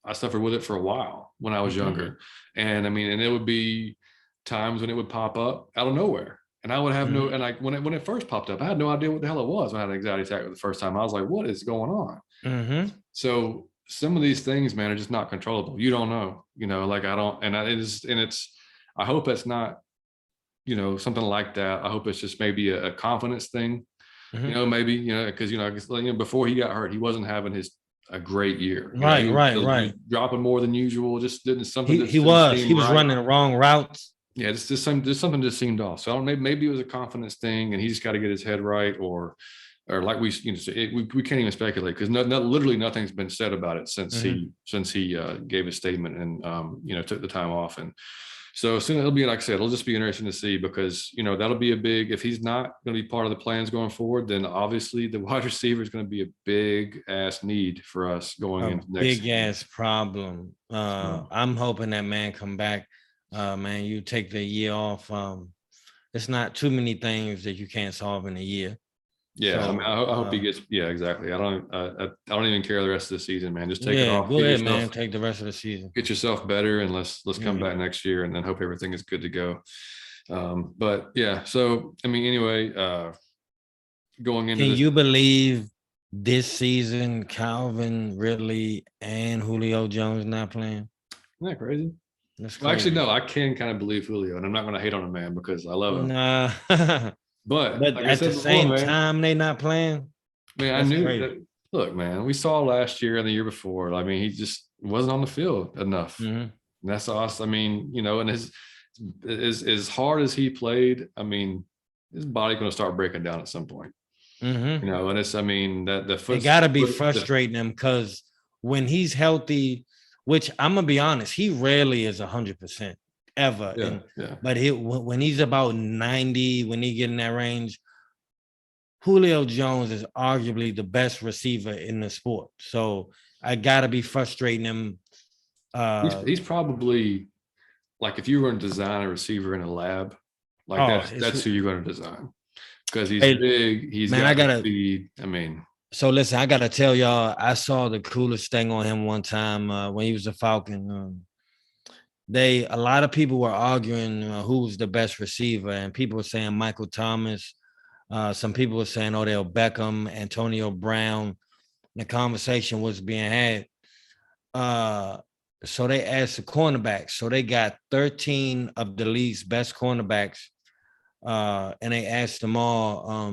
I suffered with it for a while when I was younger. And I mean, and it would be times when it would pop up out of nowhere. And I would have no, and like when it first popped up, I had no idea what the hell it was when I had an anxiety attack the first time. I was like, what is going on? So some of these things, man, are just not controllable. You don't know, like I don't, and I hope it's not, something like that. I hope it's just maybe a confidence thing, maybe, because, before he got hurt, he wasn't having a great year. Right. Dropping more than usual. Just didn't something. He was running the wrong routes. Yeah, just something just seemed off. So I don't know, maybe it was a confidence thing, and he just got to get his head right, or like we can't even speculate because literally nothing's been said about it since he gave a statement and took the time off. And so soon it'll be, like I said, it'll just be interesting to see because that'll be a big, if he's not going to be part of the plans going forward, then obviously the wide receiver is going to be a big ass need for us going into next big ass problem. I'm hoping that man come back. Man, you take the year off. It's not too many things that you can't solve in a year. Yeah, so, I mean, I hope he gets. Yeah, exactly. I don't even care the rest of the season, man. Just take it off. Go ahead, man. Take the rest of the season. Get yourself better, and let's come back next year, and then hope everything is good to go. But yeah, so I mean, anyway, going into. Can you believe this season, Calvin Ridley and Julio Jones not playing? Isn't that crazy? Well, actually, no, I can kind of believe Julio, and I'm not going to hate on a man because I love him. Nah. but like at the same time, they not playing. Man, I knew that. Look, man, we saw last year and the year before. I mean, he just wasn't on the field enough. And that's awesome. I mean, and as hard as he played, I mean, his body's going to start breaking down at some point. And it's, I mean, that the foot. It got to be frustrating him because when he's healthy. Which I'm gonna be honest, he rarely is 100% ever. But when he's about 90, when he get in that range, Julio Jones is arguably the best receiver in the sport. So I gotta be frustrating him. He's probably like if you were to design a receiver in a lab, like that's who you're going to design because he's big. He's got speed. I mean. So listen, I gotta tell y'all, I saw the coolest thing on him one time when he was a Falcon. A lot of people were arguing who was the best receiver, and people were saying Michael Thomas. Some people were saying Odell Beckham, Antonio Brown. The conversation was being had. So they asked the cornerbacks. So they got 13 of the league's best cornerbacks, and they asked them all.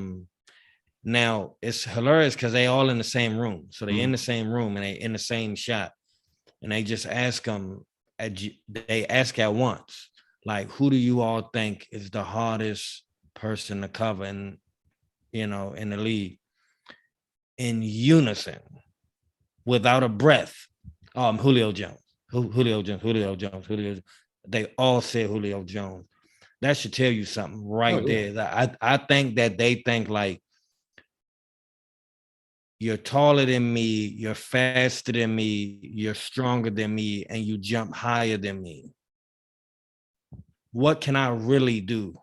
Now it's hilarious because they all in the same room. So they in the same room and they in the same shot. And they just ask them, they ask at once, like, who do you all think is the hardest person to cover in the league? In unison, without a breath, Julio Jones. Julio Jones. They all said Julio Jones. That should tell you something right there. I think that they think like, you're taller than me, you're faster than me, you're stronger than me, and you jump higher than me. What can I really do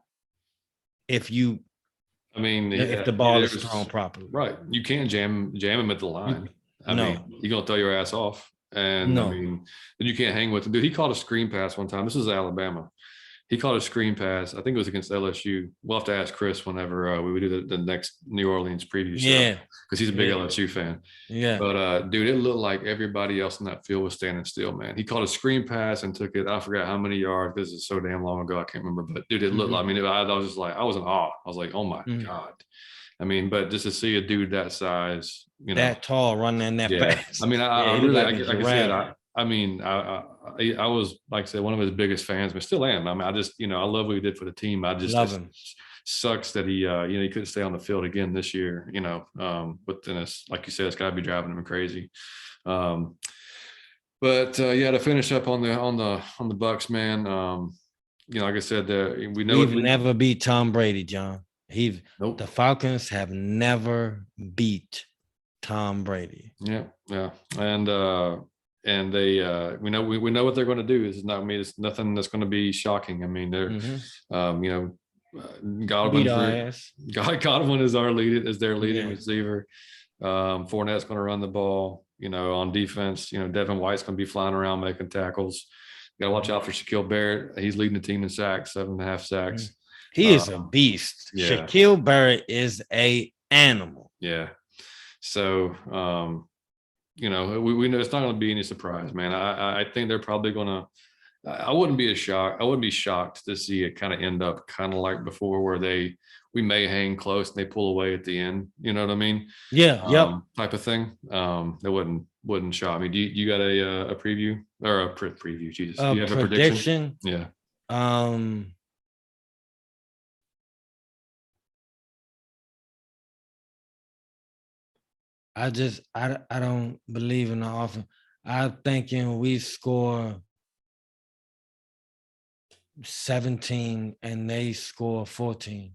if the ball is thrown properly? Right. You can't jam him at the line. I mean, you're going to throw your ass off. And I No. mean, and you can't hang with him. Dude, he caught a screen pass one time. This is Alabama. He caught a screen pass. I think it was against LSU. We'll have to ask Chris whenever we do the next New Orleans preview show. Yeah. Because he's a big LSU fan. Yeah. But dude, it looked like everybody else in that field was standing still, man. He caught a screen pass and took it. I forgot how many yards. This is so damn long ago. I can't remember. But dude, it looked like, I mean, I was just like, I was in awe. I was like, oh my God. I mean, but just to see a dude that size, you know, that tall, running that fast. I mean, I really, like I said, I mean, I was, like I said, one of his biggest fans, but still am. I mean, I just, you know, I love what he did for the team. I just love him. Sucks that he, you know, he couldn't stay on the field again this year, you know, but then it's, like you said, it's got to be driving him crazy. But yeah, to finish up on the Bucs, man, you know, like I said, we know we've never beat Tom Brady, John. Nope. The Falcons have never beat Tom Brady. Yeah, and they we know what they're going to do. It's not, I mean, it's nothing that's going to be shocking. I mean, they're you know, Godwin is their leading receiver. Fournette's going to run the ball. You know, on defense, you know, Devin White's going to be flying around making tackles. Got to watch out for Shaquille Barrett. He's leading the team in sacks, 7.5 sacks. He is a beast. Yeah. Shaquille Barrett is a animal. Yeah. So, you know, we know it's not going to be any surprise, man. I think they're probably going to. I wouldn't be shocked to see it kind of end up kind of like before, where we may hang close and they pull away at the end. You know what I mean? Yeah. Type of thing. That wouldn't shock me. Do you got a preview or a preview? Jesus, do you have a prediction? Yeah. I don't believe in the offense. I'm thinking we score 17 and they score 14.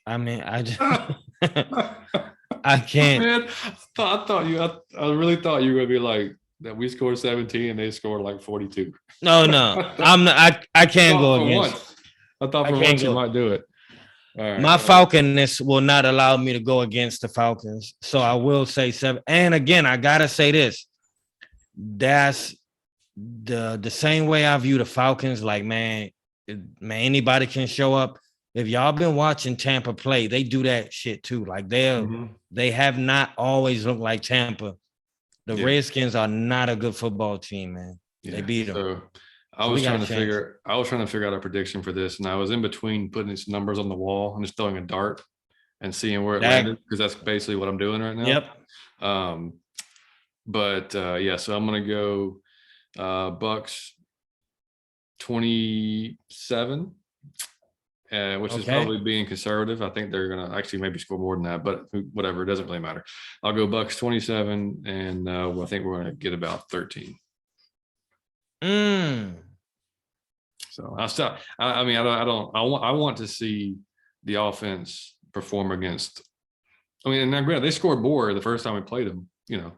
I mean, I just I can't. Man, I really thought you were gonna be like that. We scored 17 and they scored like 42. No, I'm not. I can't go against. Once. I thought for once you might do it. Right, my Falconness will not allow me to go against the Falcons. So I will say 7. And again, I gotta say this. That's the same way I view the Falcons. Like, man, anybody can show up. If y'all been watching Tampa play, they do that shit too. Like they have not always looked like Tampa. The Redskins are not a good football team, man. They beat them. So I was trying to figure out a prediction for this, and I was in between putting some numbers on the wall and just throwing a dart and seeing where it landed, because that's basically what I'm doing right now. Yep. But so I'm gonna go Bucs 27. Which is probably being conservative. I think they're going to actually maybe score more than that, but whatever, it doesn't really matter. I'll go Bucs 27, and I think we're going to get about 13. So I want to see the offense perform against. I mean, and now granted, they scored more the first time we played them, you know.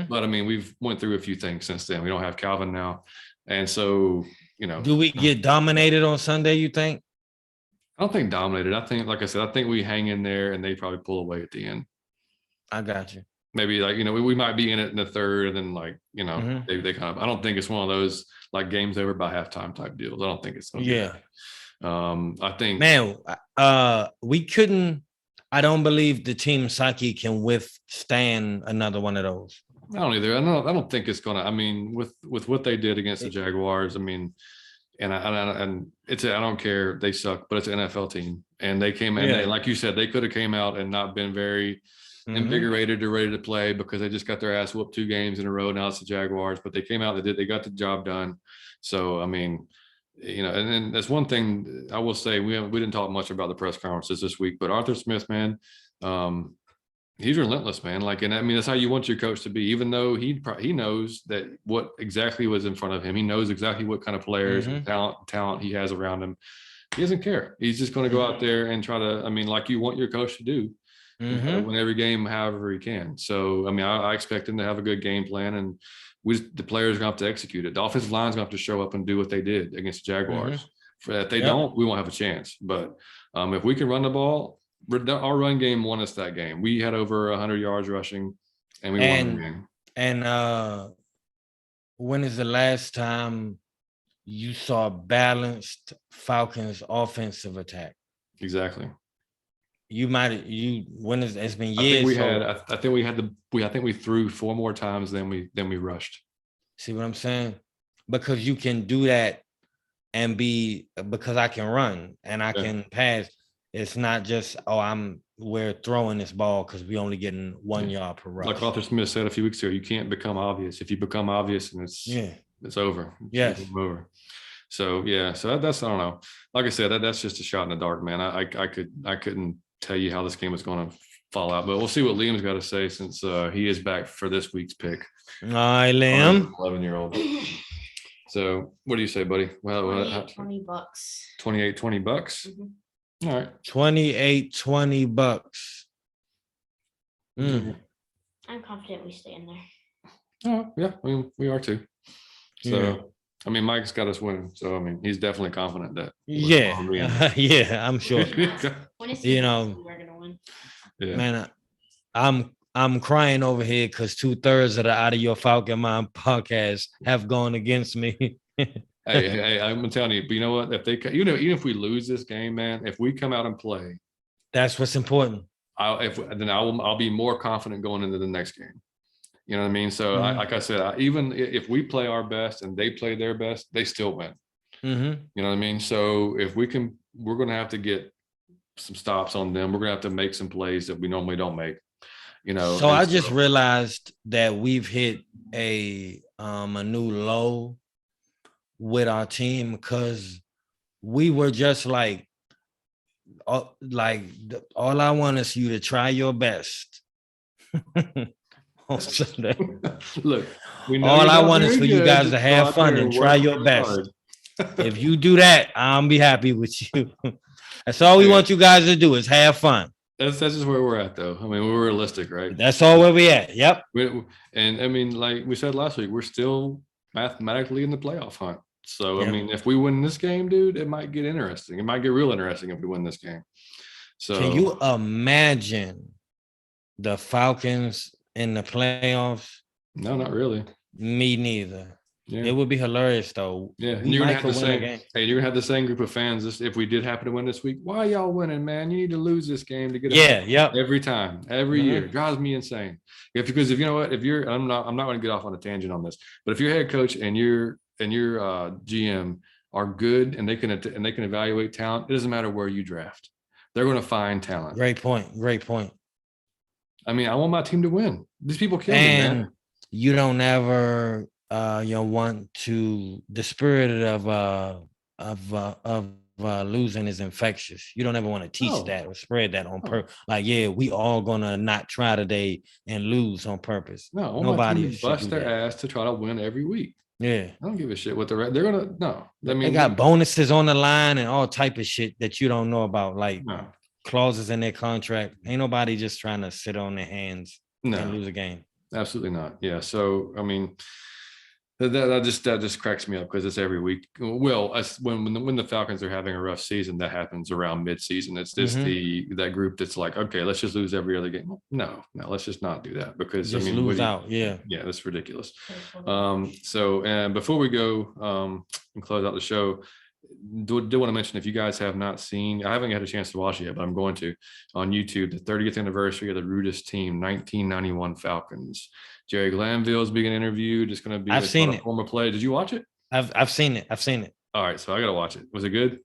But I mean, we've went through a few things since then. We don't have Calvin now, and so, you know. Do we get dominated on Sunday, you think? I don't think dominated. I think, like I said, I think we hang in there and they probably pull away at the end. I got you. Maybe, like, you know, we might be in it in the third, and then, like, you know, they kind of. I don't think it's one of those like games over by halftime type deals. I don't think it's. I think, man, we couldn't. I don't believe the team psyche can withstand another one of those. I don't either. I don't think it's gonna. I mean, with what they did against the Jaguars, I mean. And it's I don't care, they suck, but it's an NFL team, and they came in. Like you said, they could have came out and not been very invigorated or ready to play, because they just got their ass whooped 2 games in a row. Now it's the Jaguars, but they came out, they got the job done. So I mean, you know, and then that's one thing I will say. We didn't talk much about the press conferences this week, but Arthur Smith, man, he's relentless, man. Like, and I mean, that's how you want your coach to be, even though he knows that what exactly was in front of him. He knows exactly what kind of players and talent he has around him. He doesn't care. He's just going to go out there and try to, I mean, like you want your coach to do, win every game however he can. So, I mean, I expect him to have a good game plan, and the players are going to have to execute it. The offensive line's going to have to show up and do what they did against the Jaguars. If they don't, we won't have a chance. But if we can run the ball, our run game won us that game. We had over 100 yards rushing, and we won the game. And when is the last time you saw a balanced Falcons offensive attack? Exactly. When is it's been I years. think we threw 4 more times than we rushed. See what I'm saying? Because you can do that and because I can run and I can pass. It's not just, we're throwing this ball because we only getting 1 yard per rush. Like Arthur Smith said a few weeks ago, you can't become obvious. If you become obvious, and it's over. Yes. It's over. So that's I don't know. Like I said, that's just a shot in the dark, man. I couldn't tell you how this game was going to fall out, but we'll see what Liam's got to say since he is back for this week's pick. All right, Liam. 11-year-old. So what do you say, buddy? Well, $20. $28, $20. Mm-hmm. All right. $28, $20. I'm confident we stay in there. Oh, yeah. I mean, we are too. So, I mean, Mike's got us winning. So, I mean, he's definitely confident that. Yeah, I'm sure. You know, we're going to win. Yeah. Man, I'm crying over here because 2/3 of the Out of Your Falcon Mind podcast have gone against me. hey, I'm telling you, but you know what? If they, even if we lose this game, man, if we come out and play, that's what's important. I'll be more confident going into the next game. You know what I mean? So, like I said, even if we play our best and they play their best, they still win. Mm-hmm. You know what I mean? So, if we can, we're going to have to get some stops on them. We're going to have to make some plays that we normally don't make. You know. So I just realized that we've hit a new low with our team because we were just all I want is you to try your best. On Sunday. Look, all I want is for you guys to have fun and try your best. If you do that, I'll be happy with you. That's all we want you guys to do is have fun. That's just where we're at, though. I mean, we're realistic, right? That's all where we at. Yep. And I mean, like we said last week, we're still mathematically in the playoff hunt. So, I mean, if we win this game, dude, it might get interesting. It might get real interesting if we win this game. So, can you imagine the Falcons in the playoffs? No, not really. Me neither. Yeah. It would be hilarious, though. Yeah, and you're gonna have the same group of fans. If we did happen to win this week, why y'all winning, man? You need to lose this game to get. Every time, every year, drives me insane. Because if you know what, if you're, I'm not going to get off on a tangent on this, but if your head coach and your GM are good and they can evaluate talent, it doesn't matter where you draft. They're going to find talent. Great point. I mean, I want my team to win. These people kill me, man. You don't ever want to, the spirit of losing is infectious. You don't ever want to teach that or spread that on purpose. Like, we all gonna not try today and lose on purpose. No, nobody bust their ass to try to win every week. Yeah, I don't give a shit what they're gonna. No, I mean, they got bonuses on the line and all type of shit that you don't know about, like clauses in their contract. Ain't nobody just trying to sit on their hands and lose a game. Absolutely not. Yeah. So, I mean, that just cracks me up because it's every week. Well, when the Falcons are having a rough season, that happens around mid-season. It's just that group that's like, okay, let's just lose every other game. No, let's just not do that because just lose out. Yeah, that's ridiculous. So, and before we go and close out the show, do want to mention, if you guys have not seen, I haven't had a chance to watch it yet, but I'm going to, on YouTube, the 30th anniversary of the Rudis team, 1991 Falcons. Jerry Glanville is being interviewed. It's going to be a former player. Did you watch it? I've seen it. All right, so I got to watch it. Was it good?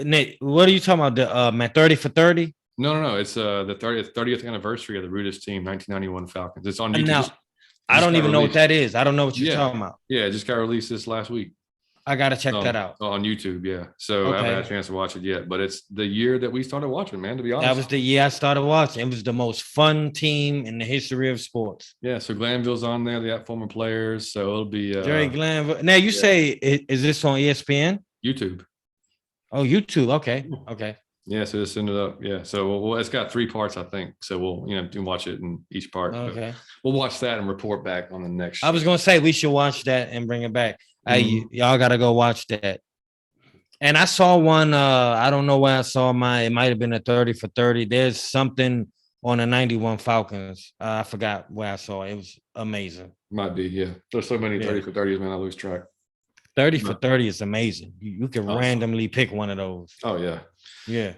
Nate, what are you talking about? The 30 for 30? No. It's the 30th anniversary of the Rudis team, 1991 Falcons. It's on YouTube. Now, I don't even know what that is. I don't know what you're talking about. Yeah, it just got released this last week. I gotta check that out on YouTube. Yeah, so I haven't had a chance to watch it yet, but it's the year that we started watching, man. To be honest, that was the year I started watching. It was the most fun team in the history of sports. Yeah, so Glanville's on there. They got former players, so it'll be Jerry Glanville. Now you say, is this on ESPN? YouTube. Oh, YouTube. Okay. Yeah, so just send it up. Yeah, so it's got 3 parts, I think. So we'll watch it in each part. Okay, we'll watch that and report back on the next show. I was gonna say we should watch that and bring it back. Y'all gotta go watch that. And I saw one. I don't know where I saw mine. It might have been a 30 for 30. There's something on the 91 Falcons. I forgot where I saw it. It was amazing. Might be, yeah. There's so many 30 for 30s, man. I lose track. 30 for 30 is amazing. You can Awesome. Randomly pick one of those. Oh, yeah. Yeah.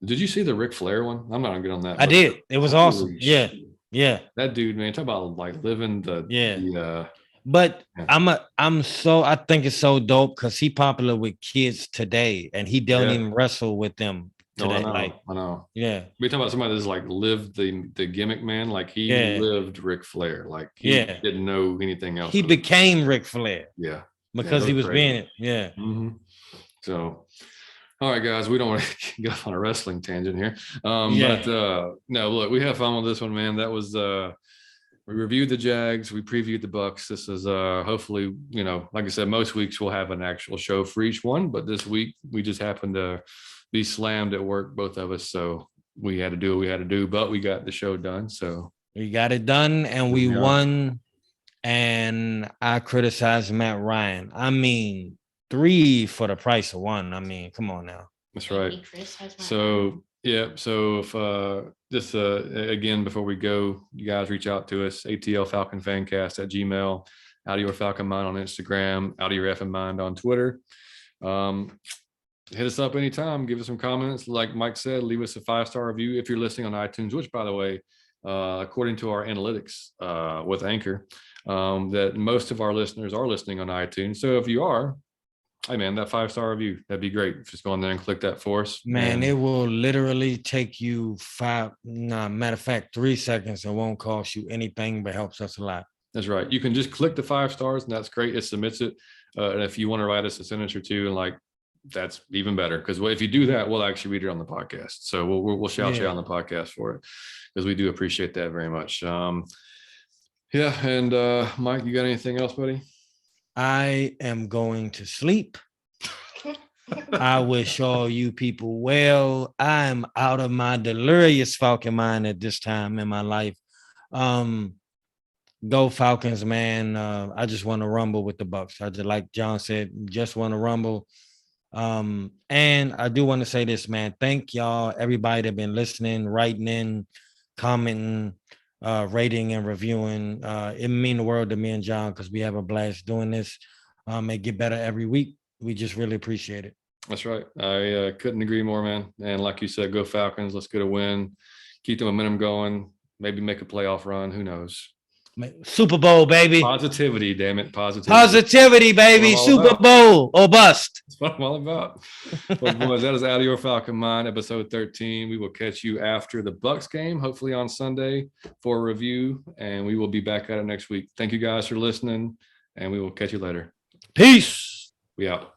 Did you see the Ric Flair one? I'm not gonna get on that. I did. It was awesome. Yeah. Shit. Yeah. That dude, man, talk about like living the But I think it's so dope because he popular with kids today and he don't even wrestle with them today. I know. Yeah. We talking about somebody that's like lived the gimmick, man. Like he lived Ric Flair. Like he didn't know anything else. He became Ric Flair. Yeah. Because he was being it. Yeah. Mm-hmm. So all right, guys, we don't want to get off on a wrestling tangent here. But no, look, we have fun with this one, man. That was we reviewed the Jags, we previewed the Bucs. This is hopefully, like I said, most weeks we'll have an actual show for each one, but this week we just happened to be slammed at work, both of us. So we had to do what we had to do, but we got the show done. So we got it done and we won. And I criticized Matt Ryan. I mean, 3 for the price of 1. I mean, come on now. That's right. So yeah. So if just again before we go, you guys reach out to us, ATL Falcon Fancast at Gmail, Out of Your Falcon Mind on Instagram, Out of Your Effing Mind on Twitter. Hit us up anytime. Give us some comments. Like Mike said, leave us a 5-star review if you're listening on iTunes. Which, by the way, according to our analytics with Anchor, that most of our listeners are listening on iTunes. So if you are, hey man, that 5-star review, that'd be great. Just go on there and click that for us. Man, it will literally take you 3 seconds. It won't cost you anything, but helps us a lot. That's right. You can just click the 5 stars and that's great. It submits it. And if you want to write us a sentence or two, and like, that's even better. Because if you do that, we'll actually read it on the podcast. So we'll shout you out on the podcast for it, because we do appreciate that very much. And Mike, you got anything else, buddy? I am going to sleep. I wish all you people well. I am out of my delirious Falcon mind at this time in my life. Go Falcons, man. I just want to rumble with the Bucs. I just, like John said, just want to rumble. And I do want to say this, man. Thank y'all, everybody that been listening, writing in, commenting, rating and reviewing. It mean the world to me and John because we have a blast doing this. It get better every week. We just really appreciate it. That's right. I couldn't agree more, man. And like you said, go Falcons. Let's get a win. Keep the momentum going. Maybe make a playoff run. Who knows? Super Bowl, baby. Positivity, damn it. Positivity, baby. Super Bowl or bust. That's what I'm all about. But boys, that is Out of Your Falcon Mind, episode 13. We will catch you after the Bucs game, hopefully on Sunday, for a review. And we will be back at it next week. Thank you guys for listening, and we will catch you later. Peace. We out.